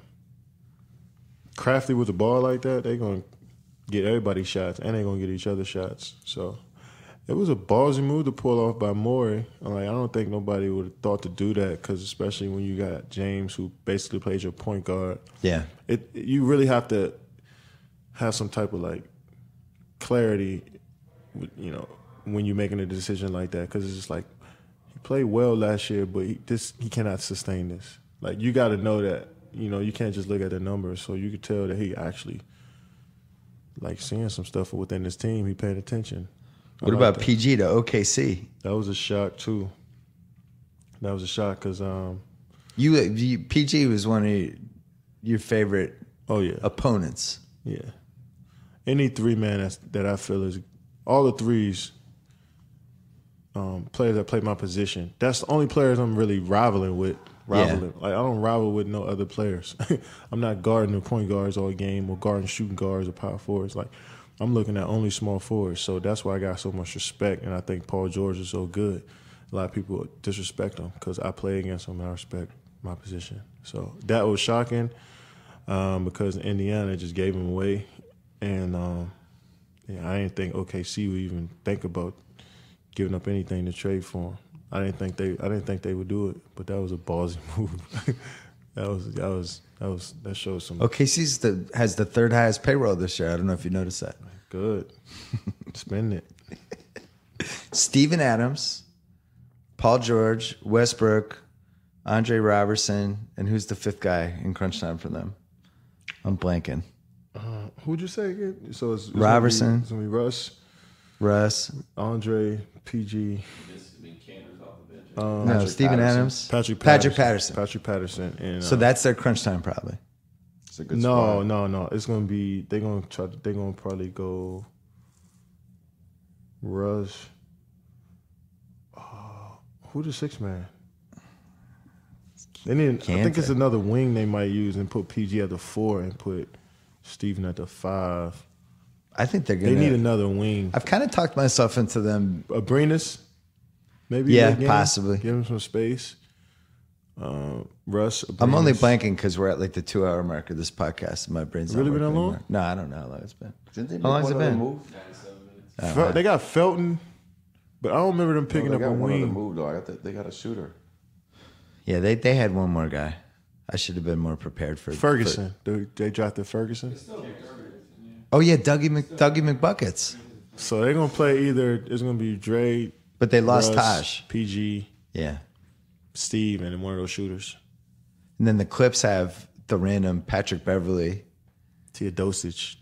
crafty with the ball like that, they're going to get everybody shots, and they're going to get each other shots. So it was a ballsy move to pull off by Morey. Like, I don't think nobody would have thought to do that, because especially when you got James, who basically plays your point guard. Yeah. You really have to have some type of, like, clarity, you know, when you're making a decision like that, because it's just like, he played well last year, but he cannot sustain this. Like, you got to know that, you know, you can't just look at the numbers. So you could tell that he actually, like, seeing some stuff within his team. He paid attention. What about that. PG to OKC? That was a shock, too. That was a shock because PG was one of your favorite opponents. Yeah. Any 3-man that I feel is all the threes, players that play my position. That's the only players I'm really rivaling with. Like, I don't rival with no other players. I'm not guarding the point guards all game or guarding shooting guards or power forwards. Like, I'm looking at only small forwards. So that's why I got so much respect, and I think Paul George is so good. A lot of people disrespect him because I play against him and I respect my position. So that was shocking because Indiana just gave him away. And I didn't think OKC would even think about giving up anything to trade for him. I didn't think they would do it, but that was a ballsy move. that shows some. OKC has the third highest payroll this year. I don't know if you noticed that. Good. Spend it. Steven Adams, Paul George, Westbrook, Andre Robertson, and who's the fifth guy in crunch time for them? I'm blanking. Who'd you say again? So it's Robertson. It's gonna be Russ, Andre, PG. no, Steven Adams, Patrick Patterson. Patrick Patterson. And, So that's their crunch time probably. It's a good no, squad. no. It's gonna be they're gonna probably go Rush. Who the sixth man? They need. I think it's another wing they might use and put PG at the 4 and put Steven at the 5. I think they're gonna. They need another wing. I've kind of talked myself into them. Abrinas, maybe. Yeah, late game, possibly. Give him some space. Russ. I'm only Abrinas. blanking because we're at like the 2-hour mark of this podcast. My brain's not Really been working that long? anymore. No, I don't know how long it's been. Didn't they How long make has it one other been? Move? They got Felton, but I don't remember them picking They up got a one other wing. move though. They got a shooter. Yeah, they had one more guy. I should have been more prepared for Ferguson. They drafted Ferguson. Oh yeah, Dougie McBuckets. So they're gonna play either. It's gonna be Dre, But they lost Russ, Taj. PG, Yeah. Steve, and then one of those shooters. And then the Clips have the random Patrick Beverly. Teodosic.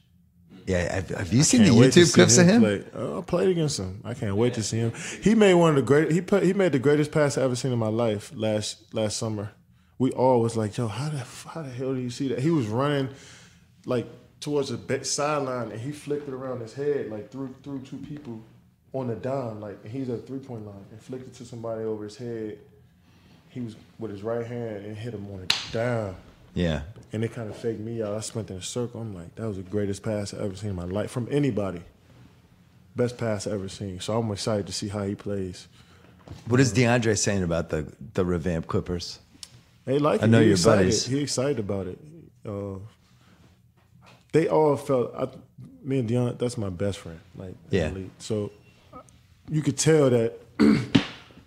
Yeah, have you seen the Can't wait to YouTube see clips of him? Play. I played against him. I can't wait to see him. He made one of the great. He made the greatest pass I ever seen in my life last summer. We all was like, "Yo, how the hell do you see that?" He was running like towards the sideline, and he flicked it around his head like through two people on the dime, like, and he's at the 3-point line and flicked it to somebody over his head. He was with his right hand and hit him on the dime. Yeah. And it kind of faked me out. I spent in a circle. I'm like, that was the greatest pass I ever seen in my life from anybody. Best pass I ever seen. So I'm excited to see how he plays. What is DeAndre saying about the revamped Clippers? They like it. I know He your excited. buddies. He excited about it. They all felt. Me and Deion, that's my best friend. Like, Yeah. really. So you could tell that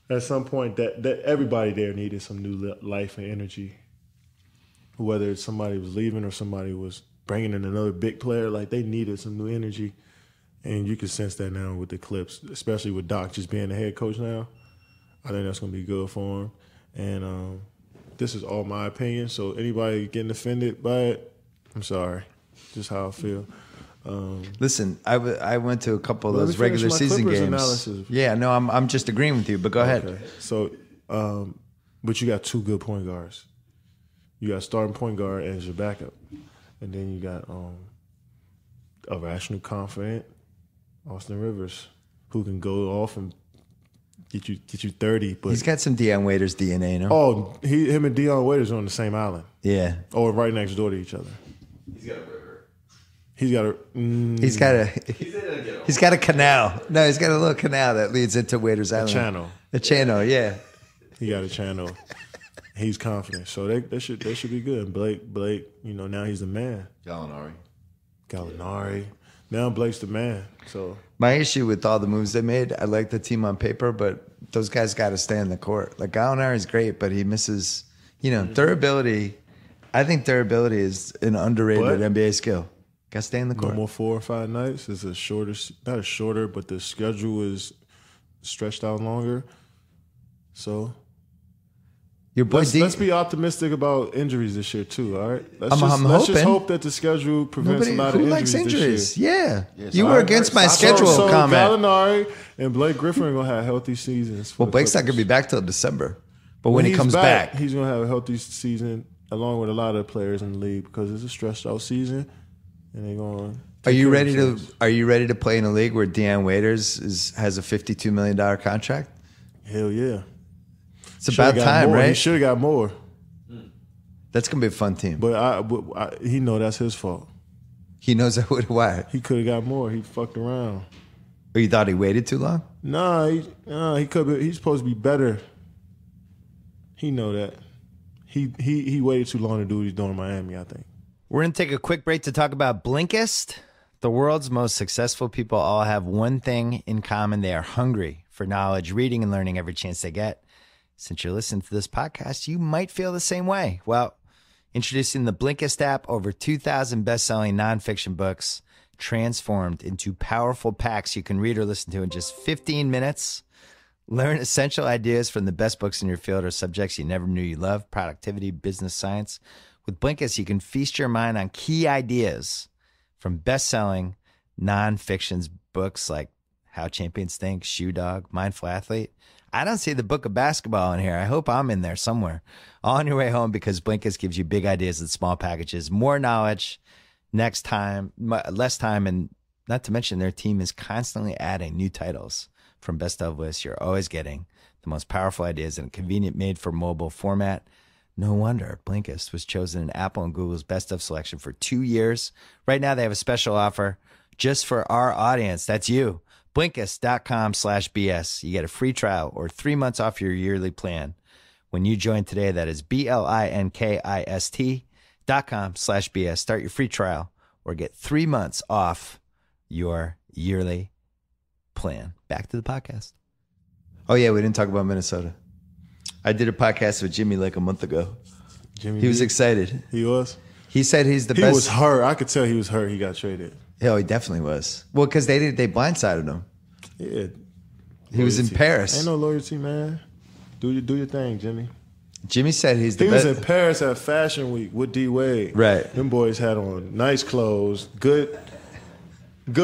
at some point that everybody there needed some new life and energy. Whether it's somebody was leaving or somebody was bringing in another big player, like they needed some new energy. And you can sense that now with the Clips, especially with Doc just being the head coach now. I think that's going to be good for him. And this is all my opinion, so anybody getting offended by it, I'm sorry. Just how I feel. Listen, I went to a couple of Let those me finish regular my season Clippers games. analysis. Yeah, no, I'm just agreeing with you, but go ahead. Okay. So, but you got two good point guards. You got starting point guard as your backup. And then you got a rational, confident Austin Rivers who can go off and get you 30. But He's got some Deion Waiters DNA in him. him and Deion Waiters are on the same island. Yeah. Or right next door to each other. He's got a river. He's got a. He's got a canal. No, he's got a little canal that leads into Waiters Island. channel. A channel, yeah. He got a channel. He's confident, so they should be good. Blake, now he's the man. Gallinari. Now Blake's the man. So My issue with all the moves they made, I like the team on paper, but those guys got to stay in the court. Like Gallinari's great, but he misses. Their ability. I think their ability is an underrated But- NBA skill. Got to stay in the no court. more 4 or 5 nights. It's not a shorter, but the schedule is stretched out longer. So Your boy D. let's be optimistic about injuries this year too. All right, let's I'm just hoping. hope that the schedule prevents Nobody a lot who of likes injuries this year. injuries. Yeah, Yes, you I were agree. against my So- schedule So comment. Gallinari and Blake Griffin are gonna have healthy seasons. Well, Blake's not going to be back till December, but when he he's comes back, he's gonna have a healthy season along with a lot of players in the league because it's a stretched out season, and they're going. Are you ready to play in a league where Deion Waiters has a $52 million contract? Hell yeah! It's about time, more. He right? should have got more, That's going to be a fun team. but he know that's his fault. He knows why. He could have got more. He fucked around. Or you thought he waited too long? Nah, he could. He's supposed to be better. He know that. He waited too long to do what he's doing in Miami, I think. We're going to take a quick break to talk about Blinkist. The world's most successful people all have one thing in common. They are hungry for knowledge, reading and learning every chance they get. Since you're listening to this podcast, you might feel the same way. Well, introducing the Blinkist app, over 2,000 best-selling nonfiction books transformed into powerful packs you can read or listen to in just 15 minutes. Learn essential ideas from the best books in your field or subjects you never knew you loved: productivity, business, science. With Blinkist, you can feast your mind on key ideas from best-selling nonfiction books like How Champions Think, Shoe Dog, Mindful Athlete. I don't see the book of basketball in here. I hope I'm in there somewhere. All on your way home, because Blinkist gives you big ideas in small packages, more knowledge, less time, and not to mention their team is constantly adding new titles from best of lists. You're always getting the most powerful ideas in a convenient made-for-mobile format. No wonder Blinkist was chosen in Apple and Google's best of selection for 2 years. Right now, they have a special offer just for our audience. That's you. Blinkist.com/BS. You get a free trial or 3 months off your yearly plan when you join today. That is BLINKIST.com/BS. Start your free trial or get 3 months off your yearly plan. Back to the podcast. Oh, yeah, we didn't talk about Minnesota. I did a podcast with Jimmy like a month ago. He was excited. He was? He said he's the best. He was hurt. I could tell he was hurt. He got traded. Oh, he definitely was. Well, because they blindsided him. Yeah. He was in Paris. Ain't no loyalty, man. Do your thing, Jimmy. Jimmy said he's the He best. was in Paris at Fashion Week with D Wade. Right. Them boys had on nice clothes, good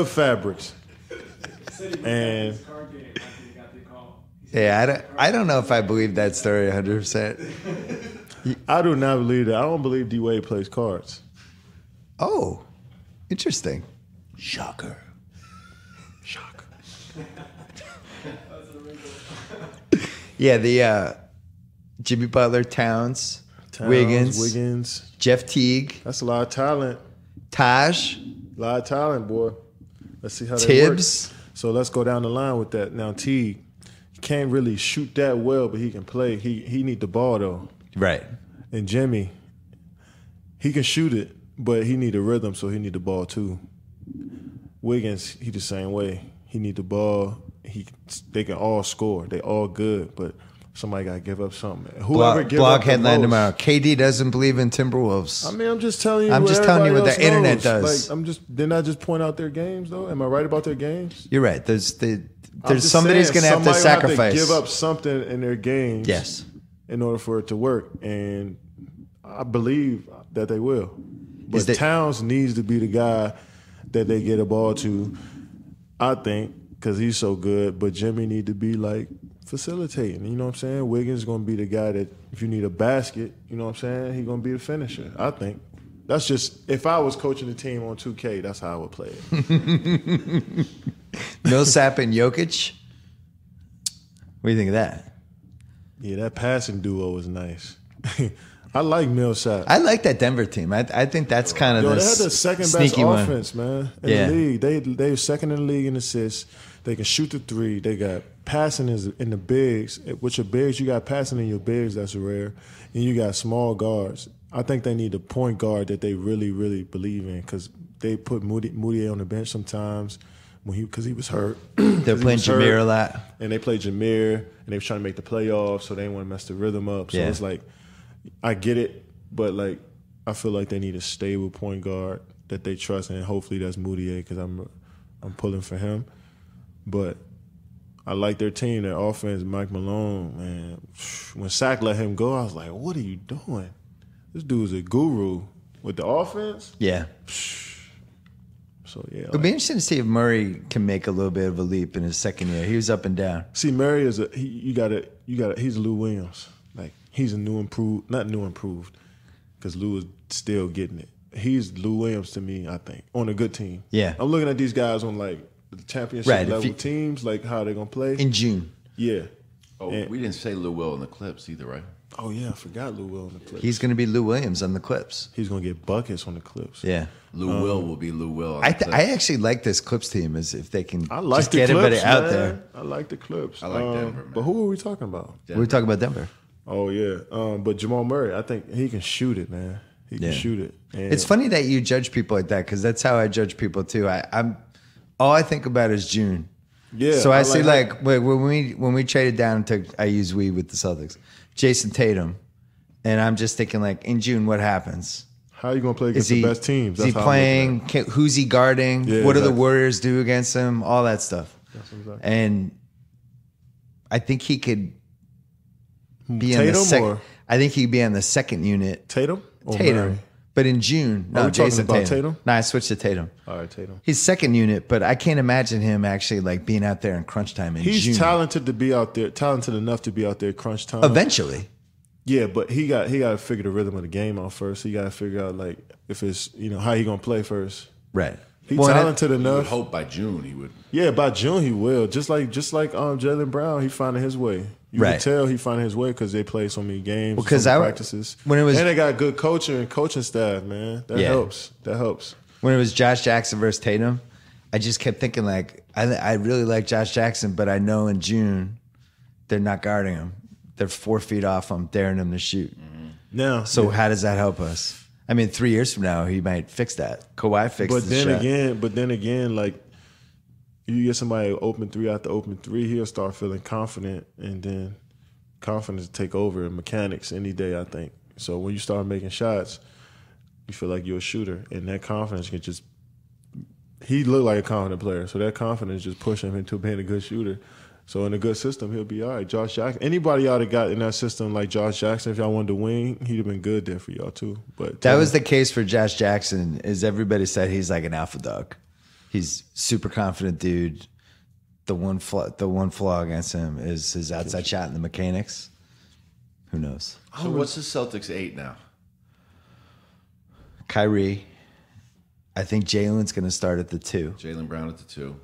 fabrics. And yeah, I don't know if I believe that story 100%. I do not believe that. I don't believe D Wade plays cards. Oh, interesting. Shocker. Yeah, the Jimmy Butler, Towns, Wiggins, Jeff Teague. That's a lot of talent. Taj. A lot of talent, boy. Let's see how that Tibbs. works. So let's go down the line with that. Now, Teague, he can't really shoot that well, but he can play. He need the ball, though. Right. And Jimmy, he can shoot it, but he need a rhythm, so he need the ball, too. Wiggins, he the same way. He need the ball. They can all score. They all good, but somebody got to give up something. Whoever gives blog up headline the most, tomorrow. KD doesn't believe in Timberwolves. I mean, I'm just telling you. I'm just telling you what the everybody internet knows. does. Didn't I just point out their games though? Am I right about their games? You're right. There's I'm just somebody's saying, going to have to somebody sacrifice. Have to give up something in their games. Yes. In order for it to work, and I believe that they will. But Towns needs to be the guy that they get a ball to. I think, because he's so good, but Jimmy need to be like facilitating. You know what I'm saying? Wiggins going to be the guy that if you need a basket, you know what I'm saying? He's going to be the finisher. I think. That's just, if I was coaching the team on 2K, that's how I would play it. Millsap and Jokic. What do you think of that? Yeah, that passing duo was nice. I like Millsap. I like that Denver team. I think that's kind of they the had the second best offense, man, in the league. They're second in the league in assists. They can shoot the three. They got passing in the bigs. With your bigs, you got passing in your bigs. That's rare. And you got small guards. I think they need a point guard that they really, really believe in, because they put Moody on the bench sometimes because he was hurt. They're playing Jameer a lot. And they play Jameer, and they were trying to make the playoffs, so they didn't want to mess the rhythm up. So it's like, I get it, but like I feel like they need a stable point guard that they trust, and hopefully that's Moutier, because I'm pulling for him. But I like their team, their offense. Mike Malone, man. When Sack let him go, I was like, what are you doing? This dude's a guru with the offense. Yeah. So yeah, it'll be interesting to see if Murray can make a little bit of a leap in his second year. He was up and down. See, Murray is he's Lou Williams. Like, he's a not new improved, because Lou is still getting it. He's Lou Williams to me, I think, on a good team. Yeah. I'm looking at these guys on like the championship level teams, like how they're gonna play in June. Yeah. Oh, we didn't say Lou Will in the Clips either, right? Oh yeah, I forgot Lou Will on the Clips. He's going to be Lou Williams on the Clips. He's going to get buckets on the Clips. Yeah. Lou will be Lou Will. I actually like this Clips team, as if they can I like just the get Clips, everybody out man. there. I like the Clips. I like Denver, man. But who are we talking about? We're talking about Denver. Oh yeah, but Jamal Murray, I think he can shoot it, man. He can shoot it. And It's funny that you judge people like that because that's how I judge people too. I'm all I think about is June. Yeah. So I see like when we traded down to I use we with the Celtics, Jason Tatum, and I'm just thinking like in June what happens? How are you gonna play against the best teams? Is he playing? Who's he guarding? Yeah, what do the Warriors do against him? All that stuff. Exactly. And I think he could be Tatum in the second. or I think he'd be on the second unit. Tatum? Or Tatum. Murray? But in June, Are no, we talking Jason about Tatum. Tatum? No, I switched to Tatum. All right, Tatum. He's second unit, but I can't imagine him actually like being out there in crunch time in June. He's talented to be out there, talented enough to be out there crunch time. Eventually. Yeah, but he got to figure the rhythm of the game out first. He got to figure out like if it's how he gonna play first. Right. He's talented You would enough. hope by June he would. Yeah, by June he will. Just like Jaylen Brown, he finding his way. You Right. can tell he finding his way because they play so many games, Because so many I- practices. when it was- and they got good coaching and coaching staff, man. That Yeah. helps. That helps. When it was Josh Jackson versus Tatum, I just kept thinking like I really like Josh Jackson, but I know in June they're not guarding him. They're 4 feet off him, daring him to shoot. Now, So how does that help us? I mean, 3 years from now, he might fix that. Kawhi fixed but the then shot. again, like you get somebody open three after open three, he'll start feeling confident, and then confidence take over in mechanics any day, I think. So when you start making shots, you feel like you're a shooter, and that confidence can just. He looked like a confident player, so that confidence just push him into being a good shooter. So in a good system, he'll be all right. Josh Jackson, anybody y'all that got in that system like Josh Jackson, if y'all wanted to wing, he'd have been good there for y'all too. But That was the case for Josh Jackson. Is everybody said he's like an alpha dog. He's super confident dude. The one flaw against him is his outside shot and the mechanics. Who knows? So what's the Celtics 8 now? Kyrie. I think Jalen's going to start at the 2. Jaylen Brown at the 2.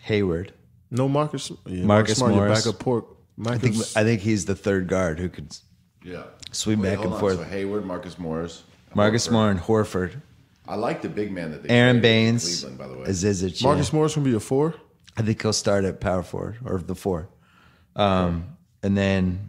Hayward. no Marcus. Yeah, Marcus Smart, your Morris. backup port. I think he's the third guard who could Yeah. swing back hold and on. forth. So Hayward, Marcus Morris. Marcus Horford. Moore and Horford. I like the big man that they Aaron traded in Baines. Cleveland, by the way. Zizic. Marcus Yeah. Morris gonna be a 4. I think he'll start at power forward or the 4. And then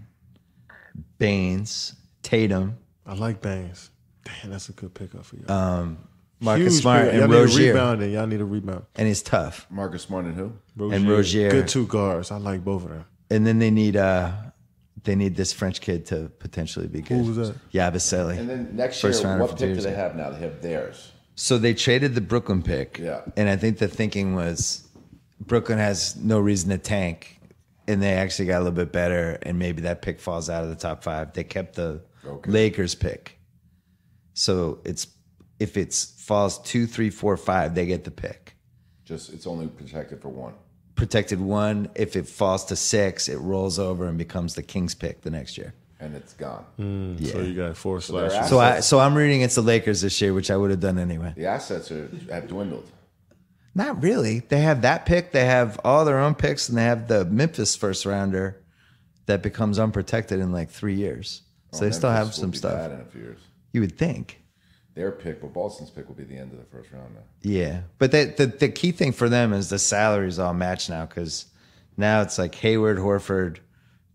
Baines, Tatum, I like Baines. Damn, that's a good pickup for y'all. Marcus Huge Smart, pickup. and Y'all need a Rozier. rebounding. Y'all need a rebound. And he's tough. Marcus Smart and who? And Rozier. Good 2 guards. I like both of them. And then they need this French kid to potentially be good. Who was that? Yabusele. And then next First year, rounder what for pick do Jersey. they have now? They have theirs. So they traded the Brooklyn pick. Yeah. And I think the thinking was Brooklyn has no reason to tank. And they actually got a little bit better. And maybe that pick falls out of the top 5. They kept the Lakers pick. So if it falls 2, 3, 4, 5, they get the pick. Just it's only protected for 1. Protected 1. If it falls to 6, it rolls over and becomes the Kings pick the next year. And it's gone. So you got 4 they're slashes. So I'm rooting against the Lakers this year, which I would have done anyway. The assets have dwindled. Not really. They have that pick. They have all their own picks, and they have the Memphis first rounder that becomes unprotected in like 3 years. So they still have Memphis will some be stuff. bad in a few years. You would think. Their pick, but Boston's pick will be the end of the first round now. Yeah. But the key thing for them is the salaries all match now because now it's like Hayward, Horford,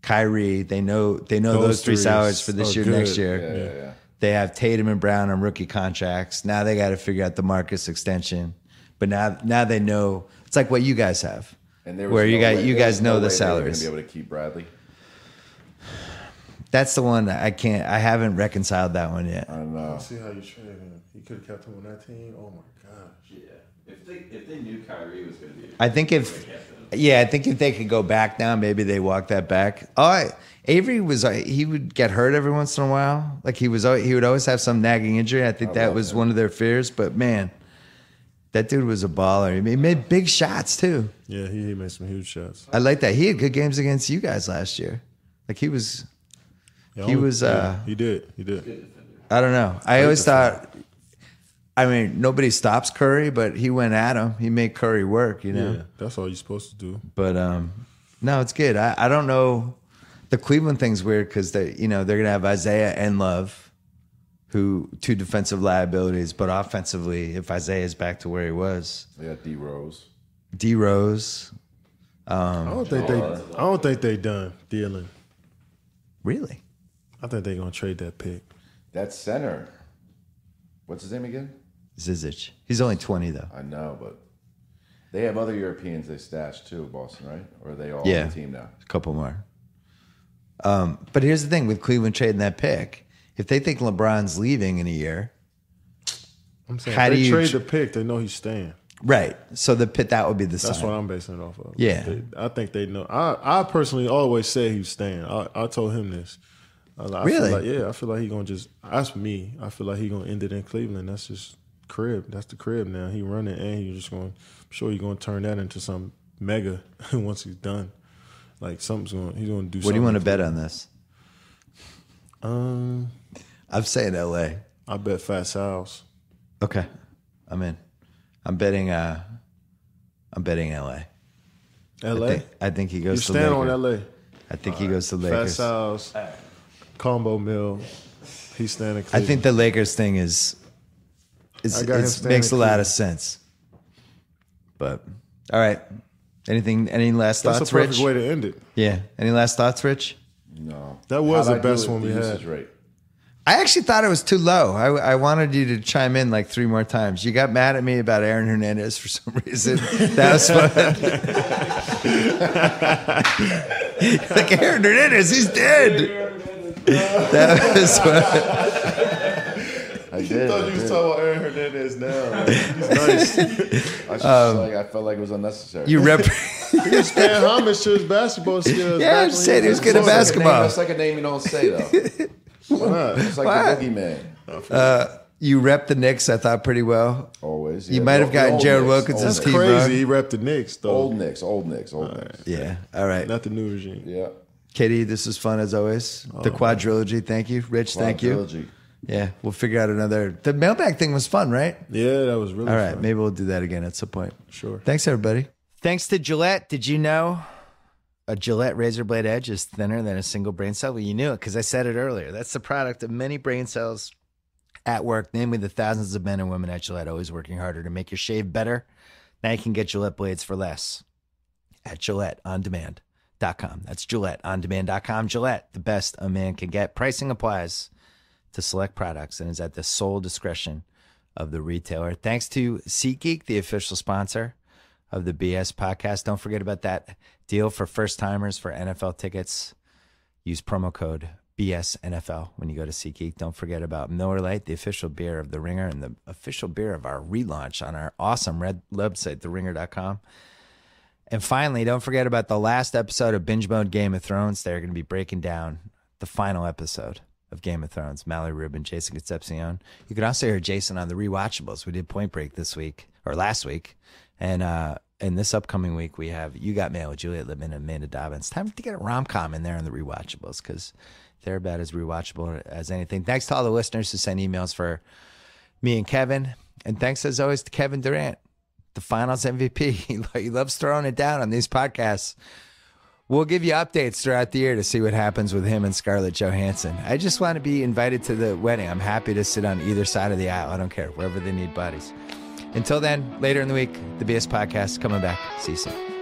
Kyrie. They know those 3 threes salaries for this are year, next good. year. Yeah. They have Tatum and Brown on rookie contracts. Now they got to figure out the Marcus extension. But now they know. It's like what you guys have. And there was where you no guys way- you there guys was know no the way they were gonna salaries. Be able to keep Bradley. That's the one that I haven't reconciled that one yet. I don't know. See how you traded him. You could have kept him on that team. Oh my gosh. Yeah. If they knew Kyrie was going to be, I think if they could go back now, maybe they walk that back. Avery he would get hurt every once in a while. Like he would always have some nagging injury. I think that was one of their fears. But man, that dude was a baller. He made big shots too. Yeah, he made some huge shots. I like that. He had good games against you guys last year. Like he was. Yeah, He was, he did. I don't know. I always thought. I mean, nobody stops Curry, but he went at him. He made Curry work. You know. Yeah, that's all you're supposed to do. But no, it's good. I don't know. The Cleveland thing's weird because they're gonna have Isaiah and Love, who 2 defensive liabilities, but offensively, if Isaiah's back to where he was, They got D Rose. D Rose, I don't think they done dealing. really. I think they're gonna trade that pick. That center. What's his name again? Zizic. He's only 20 though. I know, but they have other Europeans they stashed too, Boston, right? Or are they all Yeah. on the team now? A couple more. But here's the thing with Cleveland trading that pick. If they think LeBron's leaving in a year, I'm saying how if do they you trade the pick, they know he's staying. right? So that would be the That's sign. what I'm basing it off of. Yeah. I think they know. I personally always said he was staying. I told him this. Really? I feel like he gonna just. That's me. I feel like he gonna end it in Cleveland. That's just crib. That's the crib now. He running and he's just going. I'm sure he's gonna turn that into some mega once he's done. Like he's gonna do. What something. do you want to bet on this? Um, I'm saying L.A. I bet Fat Sal's. Okay, I'm in. I'm betting L.A. L.A. I think he You goes to stand Lakers. on L.A. I think he goes to Fat Lakers. Sal's. Combo Mill. He's standing. I think the Lakers thing is I got him it standing makes a lot of Cleveland. sense. But all right, any last That's thoughts, a perfect Rich? way to end it. Yeah, any last thoughts, Rich? No. That was How'd the I best do one with we the had. usage rate? I actually thought it was too low. I wanted you to chime in like 3 more times. You got mad at me about Aaron Hernandez for some reason. That was fun. Like Aaron Hernandez, he's dead. That was fun. I did. I thought you was talking about Aaron Hernandez now. Like, he's nice. I felt like it was unnecessary. You rep. He was paying homage to his basketball skills. Yeah, I'm back when saying he was good at That's like a name- basketball. That's like a name you don't say though. Why not? It's like What? the boogeyman. You rep the Knicks, I thought, pretty well. Always. You yeah. might have The gotten old Jared Knicks, Wilkins' old That's team Knicks. wrong. crazy. He repped the Knicks, though. Old Knicks. Yeah. All right. Not the new regime. Yeah. Katie, this was fun as always. The quadrilogy. Thank you. Rich, thank you. Trilogy. Yeah, we'll figure out another. The mailbag thing was fun, right? Yeah, that was really All right, fun. maybe we'll do that again at some point. Sure. Thanks, everybody. Thanks to Gillette. Did you know a Gillette razor blade edge is thinner than a single brain cell? Well, you knew it because I said it earlier. That's the product of many brain cells at work, namely the thousands of men and women at Gillette always working harder to make your shave better. Now you can get Gillette blades for less at GilletteOnDemand.com. That's GilletteOnDemand.com. Gillette, the best a man can get. Pricing applies to select products and is at the sole discretion of the retailer. Thanks to SeatGeek, the official sponsor of the BS podcast. Don't forget about that deal for first timers for NFL tickets. Use promo code BSNFL when you go to SeatGeek. Don't forget about Miller Lite, the official beer of The Ringer and the official beer of our relaunch on our awesome red website, theringer.com. And finally, don't forget about the last episode of Binge Mode Game of Thrones. They're going to be breaking down the final episode of Game of Thrones. Mallory Rubin, Jason Concepcion. You can also hear Jason on the Rewatchables. We did Point Break this week, or last week. And this upcoming week, we have You Got Mail with Juliet Littman and Amanda Dobbins. Time to get a rom-com in there on the Rewatchables because they're about as rewatchable as anything. Thanks to all the listeners who sent emails for me and Kevin. And thanks, as always, to Kevin Durant, the Finals MVP. He loves throwing it down on these podcasts. We'll give you updates throughout the year to see what happens with him and Scarlett Johansson. I just want to be invited to the wedding. I'm happy to sit on either side of the aisle. I don't care, wherever they need bodies. Until then, later in the week, the BS Podcast coming back. See you soon.